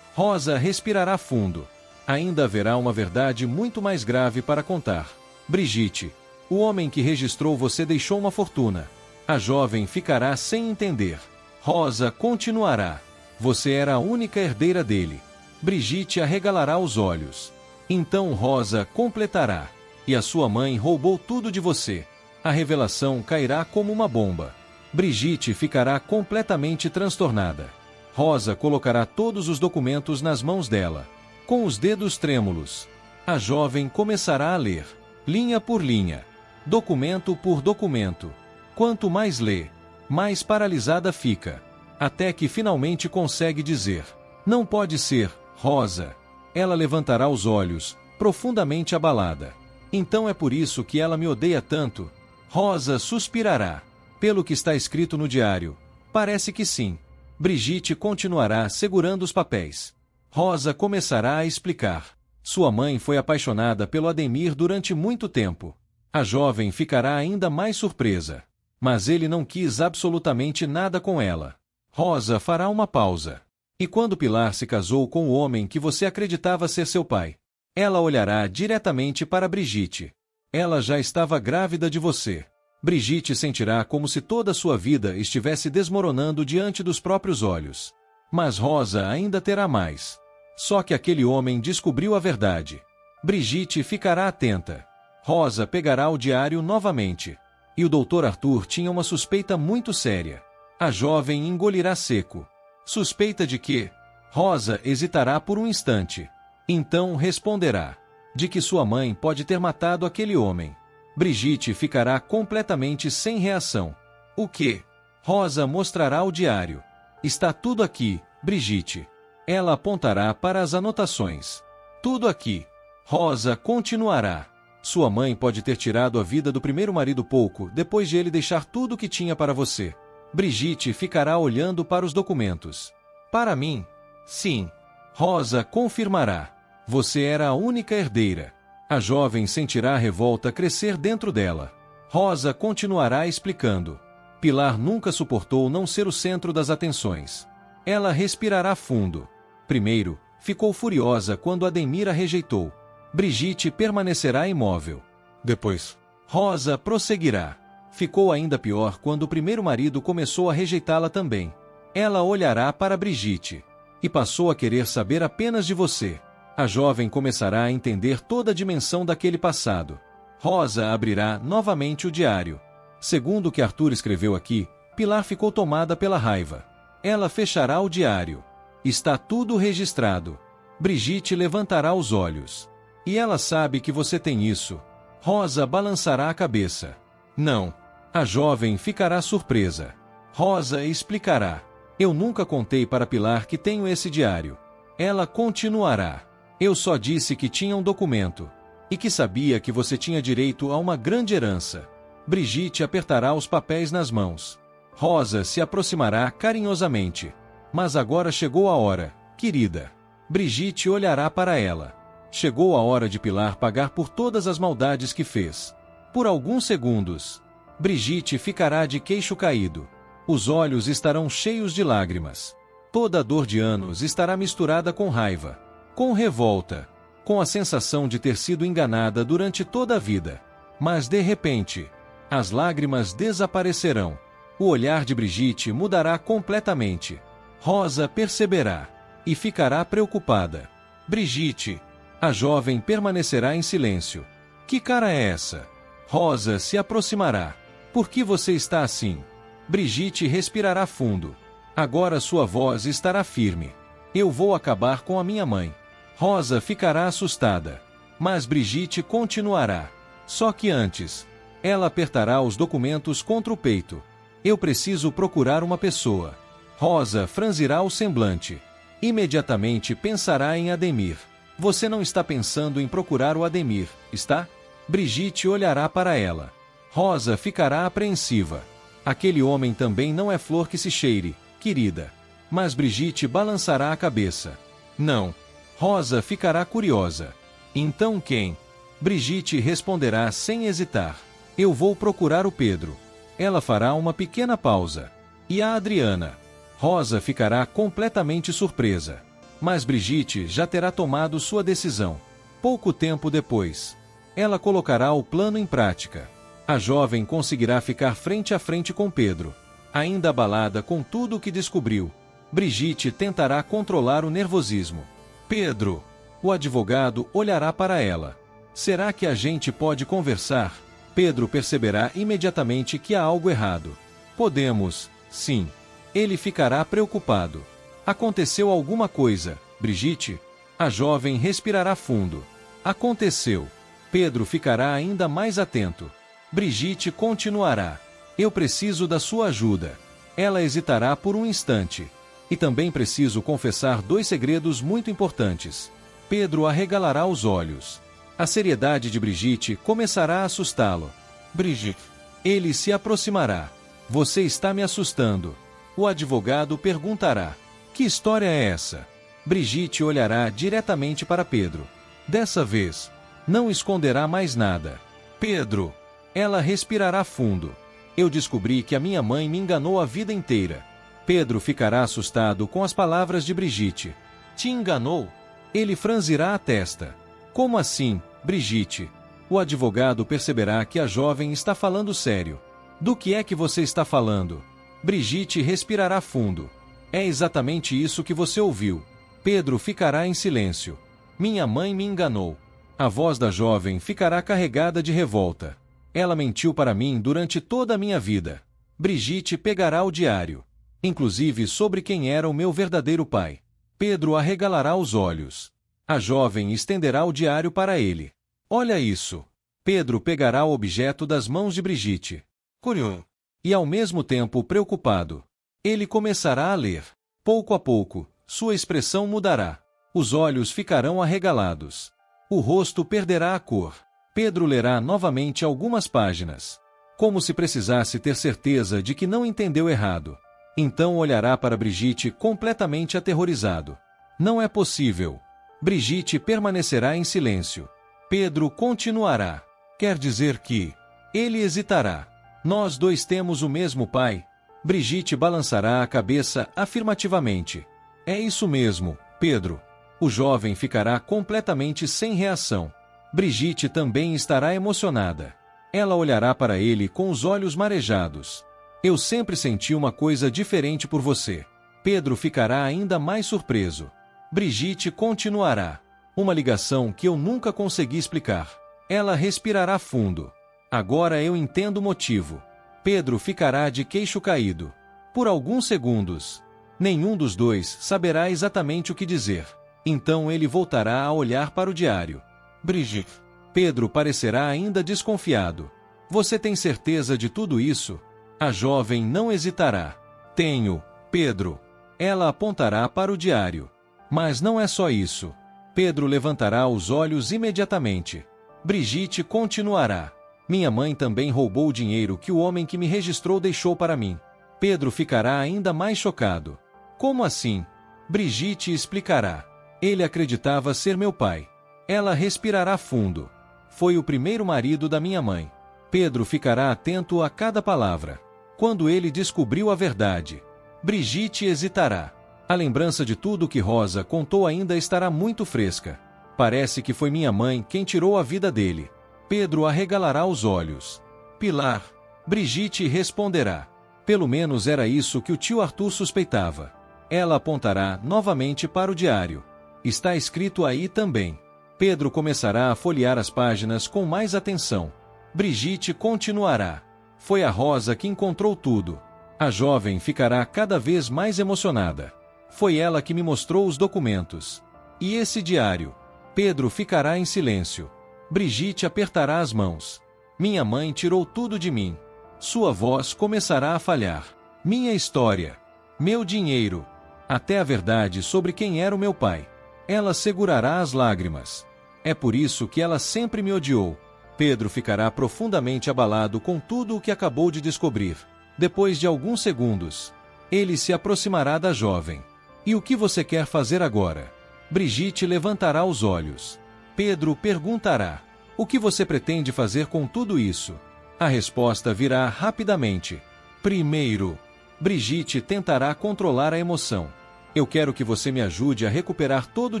Rosa respirará fundo. Ainda haverá uma verdade muito mais grave para contar. Brigitte, o homem que registrou você deixou uma fortuna. A jovem ficará sem entender. Rosa continuará. Você era a única herdeira dele. Brigitte arregalará os olhos. Então Rosa completará. E a sua mãe roubou tudo de você. A revelação cairá como uma bomba. Brigitte ficará completamente transtornada. Rosa colocará todos os documentos nas mãos dela. Com os dedos trêmulos. A jovem começará a ler. Linha por linha. Documento por documento. Quanto mais lê, mais paralisada fica. Até que finalmente consegue dizer. Não pode ser, Rosa. Ela levantará os olhos, profundamente abalada. Então é por isso que ela me odeia tanto? Rosa suspirará. Pelo que está escrito no diário, parece que sim. Brigitte continuará segurando os papéis. Rosa começará a explicar. Sua mãe foi apaixonada pelo Ademir durante muito tempo. A jovem ficará ainda mais surpresa. Mas ele não quis absolutamente nada com ela. Rosa fará uma pausa. E quando Pilar se casou com o homem que você acreditava ser seu pai, ela olhará diretamente para Brigitte. Ela já estava grávida de você. Brigitte sentirá como se toda a sua vida estivesse desmoronando diante dos próprios olhos. Mas Rosa ainda terá mais. Só que aquele homem descobriu a verdade. Brigitte ficará atenta. Rosa pegará o diário novamente. E o Dr. Arthur tinha uma suspeita muito séria. A jovem engolirá seco. Suspeita de que? Rosa hesitará por um instante. Então responderá. De que sua mãe pode ter matado aquele homem. Brigitte ficará completamente sem reação. O quê? Rosa mostrará o diário. Está tudo aqui, Brigitte. Ela apontará para as anotações. Tudo aqui. Rosa continuará. Sua mãe pode ter tirado a vida do primeiro marido pouco depois de ele deixar tudo o que tinha para você. Brigitte ficará olhando para os documentos. Para mim? Sim. Rosa confirmará. Você era a única herdeira. A jovem sentirá a revolta crescer dentro dela. Rosa continuará explicando. Pilar nunca suportou não ser o centro das atenções. Ela respirará fundo. Primeiro, ficou furiosa quando Ademir a rejeitou. Brigitte permanecerá imóvel. Depois, Rosa prosseguirá. Ficou ainda pior quando o primeiro marido começou a rejeitá-la também. Ela olhará para Brigitte. E passou a querer saber apenas de você. A jovem começará a entender toda a dimensão daquele passado. Rosa abrirá novamente o diário. Segundo o que Arthur escreveu aqui, Pilar ficou tomada pela raiva. Ela fechará o diário. Está tudo registrado. Brigitte levantará os olhos. E ela sabe que você tem isso. Rosa balançará a cabeça. Não. A jovem ficará surpresa. Rosa explicará. Eu nunca contei para Pilar que tenho esse diário. Ela continuará. Eu só disse que tinha um documento. E que sabia que você tinha direito a uma grande herança. Brigitte apertará os papéis nas mãos. Rosa se aproximará carinhosamente. Mas agora chegou a hora, querida. Brigitte olhará para ela. Chegou a hora de Pilar pagar por todas as maldades que fez. Por alguns segundos, Brigitte ficará de queixo caído. Os olhos estarão cheios de lágrimas. Toda a dor de anos estará misturada com raiva, com revolta, com a sensação de ter sido enganada durante toda a vida. Mas de repente, as lágrimas desaparecerão. O olhar de Brigitte mudará completamente. Rosa perceberá e ficará preocupada. Brigitte. A jovem permanecerá em silêncio. Que cara é essa? Rosa se aproximará. Por que você está assim? Brigitte respirará fundo. Agora sua voz estará firme. Eu vou acabar com a minha mãe. Rosa ficará assustada. Mas Brigitte continuará. Só que antes, ela apertará os documentos contra o peito. Eu preciso procurar uma pessoa. Rosa franzirá o semblante. Imediatamente pensará em Ademir. Você não está pensando em procurar o Ademir, está? Brigitte olhará para ela. Rosa ficará apreensiva. Aquele homem também não é flor que se cheire, querida. Mas Brigitte balançará a cabeça. Não. Rosa ficará curiosa. Então quem? Brigitte responderá sem hesitar. Eu vou procurar o Pedro. Ela fará uma pequena pausa. E a Adriana? Rosa ficará completamente surpresa. Mas Brigitte já terá tomado sua decisão. Pouco tempo depois, ela colocará o plano em prática. A jovem conseguirá ficar frente a frente com Pedro. Ainda abalada com tudo o que descobriu, Brigitte tentará controlar o nervosismo. Pedro! O advogado olhará para ela. Será que a gente pode conversar? Pedro perceberá imediatamente que há algo errado. Podemos, sim. Ele ficará preocupado. Aconteceu alguma coisa, Brigitte? A jovem respirará fundo. Aconteceu. Pedro ficará ainda mais atento. Brigitte continuará. Eu preciso da sua ajuda. Ela hesitará por um instante. E também preciso confessar 2 segredos muito importantes. Pedro arregalará os olhos. A seriedade de Brigitte começará a assustá-lo. Brigitte. Ele se aproximará. Você está me assustando. O advogado perguntará. Que história é essa? Brigitte olhará diretamente para Pedro. Dessa vez, não esconderá mais nada. Pedro. Ela respirará fundo. Eu descobri que a minha mãe me enganou a vida inteira. Pedro ficará assustado com as palavras de Brigitte. Te enganou? Ele franzirá a testa. Como assim, Brigitte? O advogado perceberá que a jovem está falando sério. Do que é que você está falando? Brigitte respirará fundo. É exatamente isso que você ouviu. Pedro ficará em silêncio. Minha mãe me enganou. A voz da jovem ficará carregada de revolta. Ela mentiu para mim durante toda a minha vida. Brigitte pegará o diário, inclusive sobre quem era o meu verdadeiro pai. Pedro arregalará os olhos. A jovem estenderá o diário para ele. Olha isso. Pedro pegará o objeto das mãos de Brigitte. Curioso. E ao mesmo tempo preocupado. Ele começará a ler. Pouco a pouco, sua expressão mudará. Os olhos ficarão arregalados. O rosto perderá a cor. Pedro lerá novamente algumas páginas, como se precisasse ter certeza de que não entendeu errado. Então olhará para Brigitte completamente aterrorizado. Não é possível. Brigitte permanecerá em silêncio. Pedro continuará. Quer dizer que... Ele hesitará. Nós dois temos o mesmo pai? Brigitte balançará a cabeça afirmativamente. É isso mesmo, Pedro. O jovem ficará completamente sem reação. Brigitte também estará emocionada. Ela olhará para ele com os olhos marejados. Eu sempre senti uma coisa diferente por você. Pedro ficará ainda mais surpreso. Brigitte continuará. Uma ligação que eu nunca consegui explicar. Ela respirará fundo. Agora eu entendo o motivo. Pedro ficará de queixo caído. Por alguns segundos. Nenhum dos dois saberá exatamente o que dizer. Então ele voltará a olhar para o diário. Brigitte. Pedro parecerá ainda desconfiado. Você tem certeza de tudo isso? A jovem não hesitará. Tenho, Pedro. Ela apontará para o diário. Mas não é só isso. Pedro levantará os olhos imediatamente. Brigitte continuará. Minha mãe também roubou o dinheiro que o homem que me registrou deixou para mim. Pedro ficará ainda mais chocado. Como assim? Brigitte explicará. Ele acreditava ser meu pai. Ela respirará fundo. Foi o primeiro marido da minha mãe. Pedro ficará atento a cada palavra. Quando ele descobriu a verdade, Brigitte hesitará. A lembrança de tudo que Rosa contou ainda estará muito fresca. Parece que foi minha mãe quem tirou a vida dele. Pedro arregalará os olhos. Pilar. Brigitte responderá. Pelo menos era isso que o tio Arthur suspeitava. Ela apontará novamente para o diário. Está escrito aí também. Pedro começará a folhear as páginas com mais atenção. Brigitte continuará. Foi a Rosa que encontrou tudo. A jovem ficará cada vez mais emocionada. Foi ela que me mostrou os documentos. E esse diário? Pedro ficará em silêncio. Brigitte apertará as mãos. Minha mãe tirou tudo de mim. Sua voz começará a falhar. Minha história. Meu dinheiro. Até a verdade sobre quem era o meu pai. Ela segurará as lágrimas. É por isso que ela sempre me odiou. Pedro ficará profundamente abalado com tudo o que acabou de descobrir. Depois de alguns segundos, ele se aproximará da jovem. E o que você quer fazer agora? Brigitte levantará os olhos. Pedro perguntará. O que você pretende fazer com tudo isso? A resposta virá rapidamente. Primeiro, Brigitte tentará controlar a emoção. Eu quero que você me ajude a recuperar todo o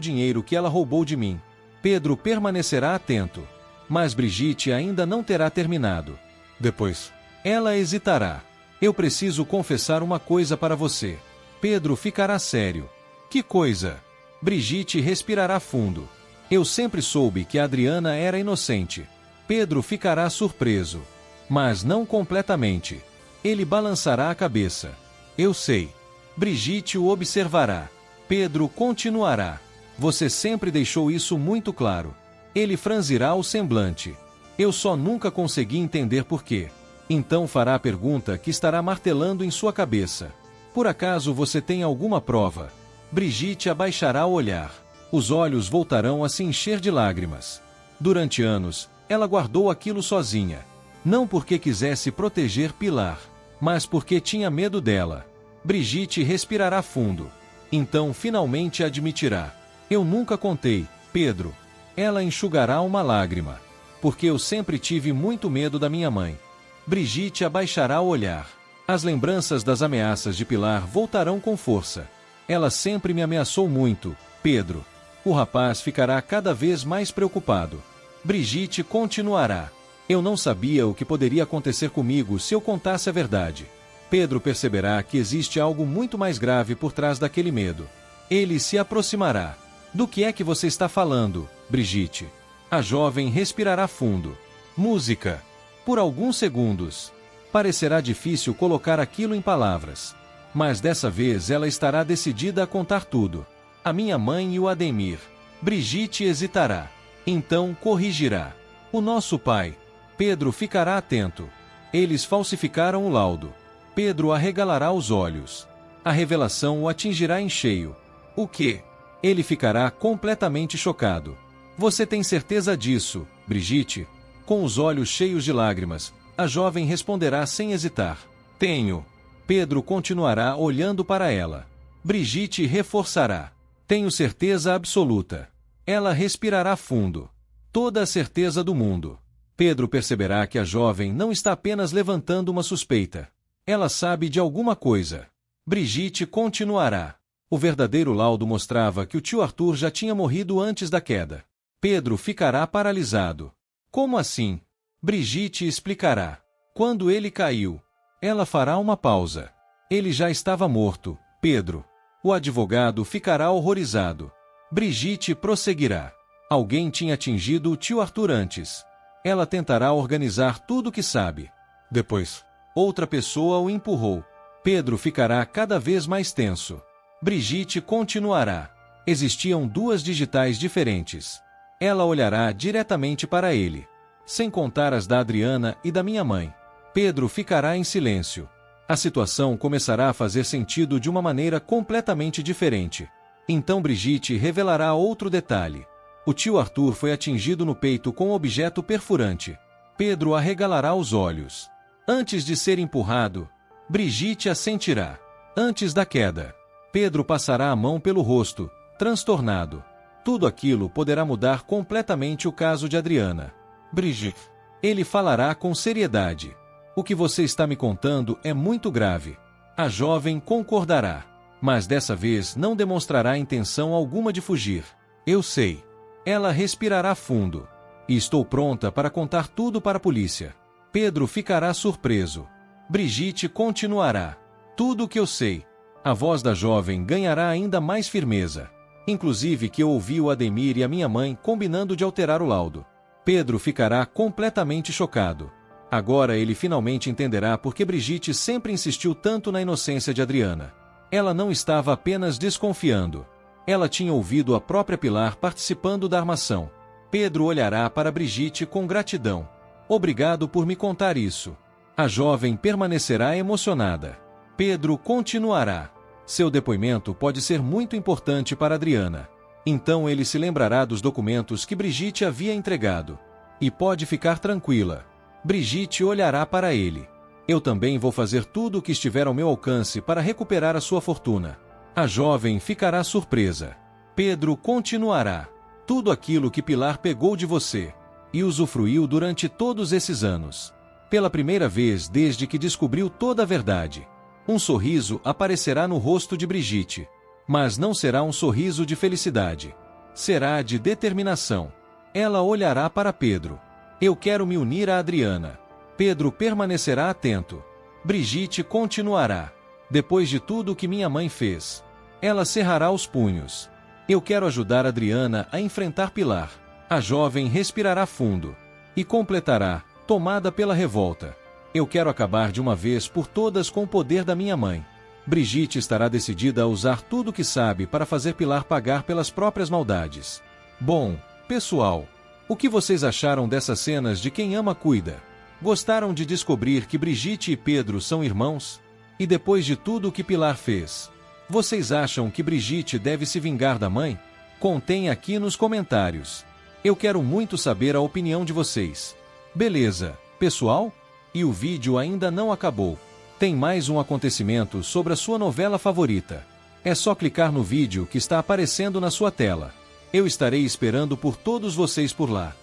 dinheiro que ela roubou de mim. Pedro permanecerá atento. Mas Brigitte ainda não terá terminado. Depois, ela hesitará. Eu preciso confessar uma coisa para você. Pedro ficará sério. Que coisa? Brigitte respirará fundo. Eu sempre soube que a Adriana era inocente. Pedro ficará surpreso. Mas não completamente. Ele balançará a cabeça. Eu sei. Brigitte o observará. Pedro continuará. Você sempre deixou isso muito claro. Ele franzirá o semblante. Eu só nunca consegui entender por quê. Então fará a pergunta que estará martelando em sua cabeça. Por acaso você tem alguma prova? Brigitte abaixará o olhar. Os olhos voltarão a se encher de lágrimas. Durante anos, ela guardou aquilo sozinha. Não porque quisesse proteger Pilar, mas porque tinha medo dela. Brigitte respirará fundo. Então finalmente admitirá. Eu nunca contei, Pedro. Ela enxugará uma lágrima. Porque eu sempre tive muito medo da minha mãe. Brigitte abaixará o olhar. As lembranças das ameaças de Pilar voltarão com força. Ela sempre me ameaçou muito, Pedro. O rapaz ficará cada vez mais preocupado. Brigitte continuará. Eu não sabia o que poderia acontecer comigo se eu contasse a verdade. Pedro perceberá que existe algo muito mais grave por trás daquele medo. Ele se aproximará. Do que é que você está falando, Brigitte? A jovem respirará fundo. Música. Por alguns segundos. Parecerá difícil colocar aquilo em palavras. Mas dessa vez ela estará decidida a contar tudo. A minha mãe e o Ademir. Brigitte hesitará. Então corrigirá. O nosso pai. Pedro ficará atento. Eles falsificaram o laudo. Pedro arregalará os olhos. A revelação o atingirá em cheio. O quê? Ele ficará completamente chocado. Você tem certeza disso, Brigitte? Com os olhos cheios de lágrimas, a jovem responderá sem hesitar. Tenho. Pedro continuará olhando para ela. Brigitte reforçará. Tenho certeza absoluta. Ela respirará fundo. Toda a certeza do mundo. Pedro perceberá que a jovem não está apenas levantando uma suspeita. Ela sabe de alguma coisa. Brigitte continuará. O verdadeiro laudo mostrava que o tio Arthur já tinha morrido antes da queda. Pedro ficará paralisado. Como assim? Brigitte explicará. Quando ele caiu. Ela fará uma pausa. Ele já estava morto, Pedro. O advogado ficará horrorizado. Brigitte prosseguirá. Alguém tinha atingido o tio Arthur antes. Ela tentará organizar tudo o que sabe. Depois, outra pessoa o empurrou. Pedro ficará cada vez mais tenso. Brigitte continuará. Existiam duas digitais diferentes. Ela olhará diretamente para ele. Sem contar as da Adriana e da minha mãe. Pedro ficará em silêncio. A situação começará a fazer sentido de uma maneira completamente diferente. Então Brigitte revelará outro detalhe. O tio Arthur foi atingido no peito com um objeto perfurante. Pedro arregalará os olhos. Antes de ser empurrado, Brigitte assentirá. Antes da queda, Pedro passará a mão pelo rosto, transtornado. Tudo aquilo poderá mudar completamente o caso de Adriana. Brigitte. Ele falará com seriedade. O que você está me contando é muito grave. A jovem concordará. Mas dessa vez não demonstrará intenção alguma de fugir. Eu sei. Ela respirará fundo. E estou pronta para contar tudo para a polícia. Pedro ficará surpreso. Brigitte continuará. Tudo o que eu sei. A voz da jovem ganhará ainda mais firmeza. Inclusive que eu ouvi o Ademir e a minha mãe combinando de alterar o laudo. Pedro ficará completamente chocado. Agora ele finalmente entenderá por que Brigitte sempre insistiu tanto na inocência de Adriana. Ela não estava apenas desconfiando. Ela tinha ouvido a própria Pilar participando da armação. Pedro olhará para Brigitte com gratidão. Obrigado por me contar isso. A jovem permanecerá emocionada. Pedro continuará. Seu depoimento pode ser muito importante para Adriana. Então ele se lembrará dos documentos que Brigitte havia entregado. E pode ficar tranquila. Brigitte olhará para ele. Eu também vou fazer tudo o que estiver ao meu alcance para recuperar a sua fortuna. A jovem ficará surpresa. Pedro continuará. Tudo aquilo que Pilar pegou de você e usufruiu durante todos esses anos. Pela primeira vez desde que descobriu toda a verdade. Um sorriso aparecerá no rosto de Brigitte. Mas não será um sorriso de felicidade. Será de determinação. Ela olhará para Pedro. Eu quero me unir a Adriana. Pedro permanecerá atento. Brigitte continuará. Depois de tudo o que minha mãe fez. Ela cerrará os punhos. Eu quero ajudar Adriana a enfrentar Pilar. A jovem respirará fundo. E completará, tomada pela revolta. Eu quero acabar de uma vez por todas com o poder da minha mãe. Brigitte estará decidida a usar tudo o que sabe para fazer Pilar pagar pelas próprias maldades. Bom, pessoal, o que vocês acharam dessas cenas de Quem Ama Cuida? Gostaram de descobrir que Brigitte e Pedro são irmãos? E depois de tudo o que Pilar fez, vocês acham que Brigitte deve se vingar da mãe? Contem aqui nos comentários. Eu quero muito saber a opinião de vocês. Beleza, pessoal? E o vídeo ainda não acabou. Tem mais um acontecimento sobre a sua novela favorita. É só clicar no vídeo que está aparecendo na sua tela. Eu estarei esperando por todos vocês por lá.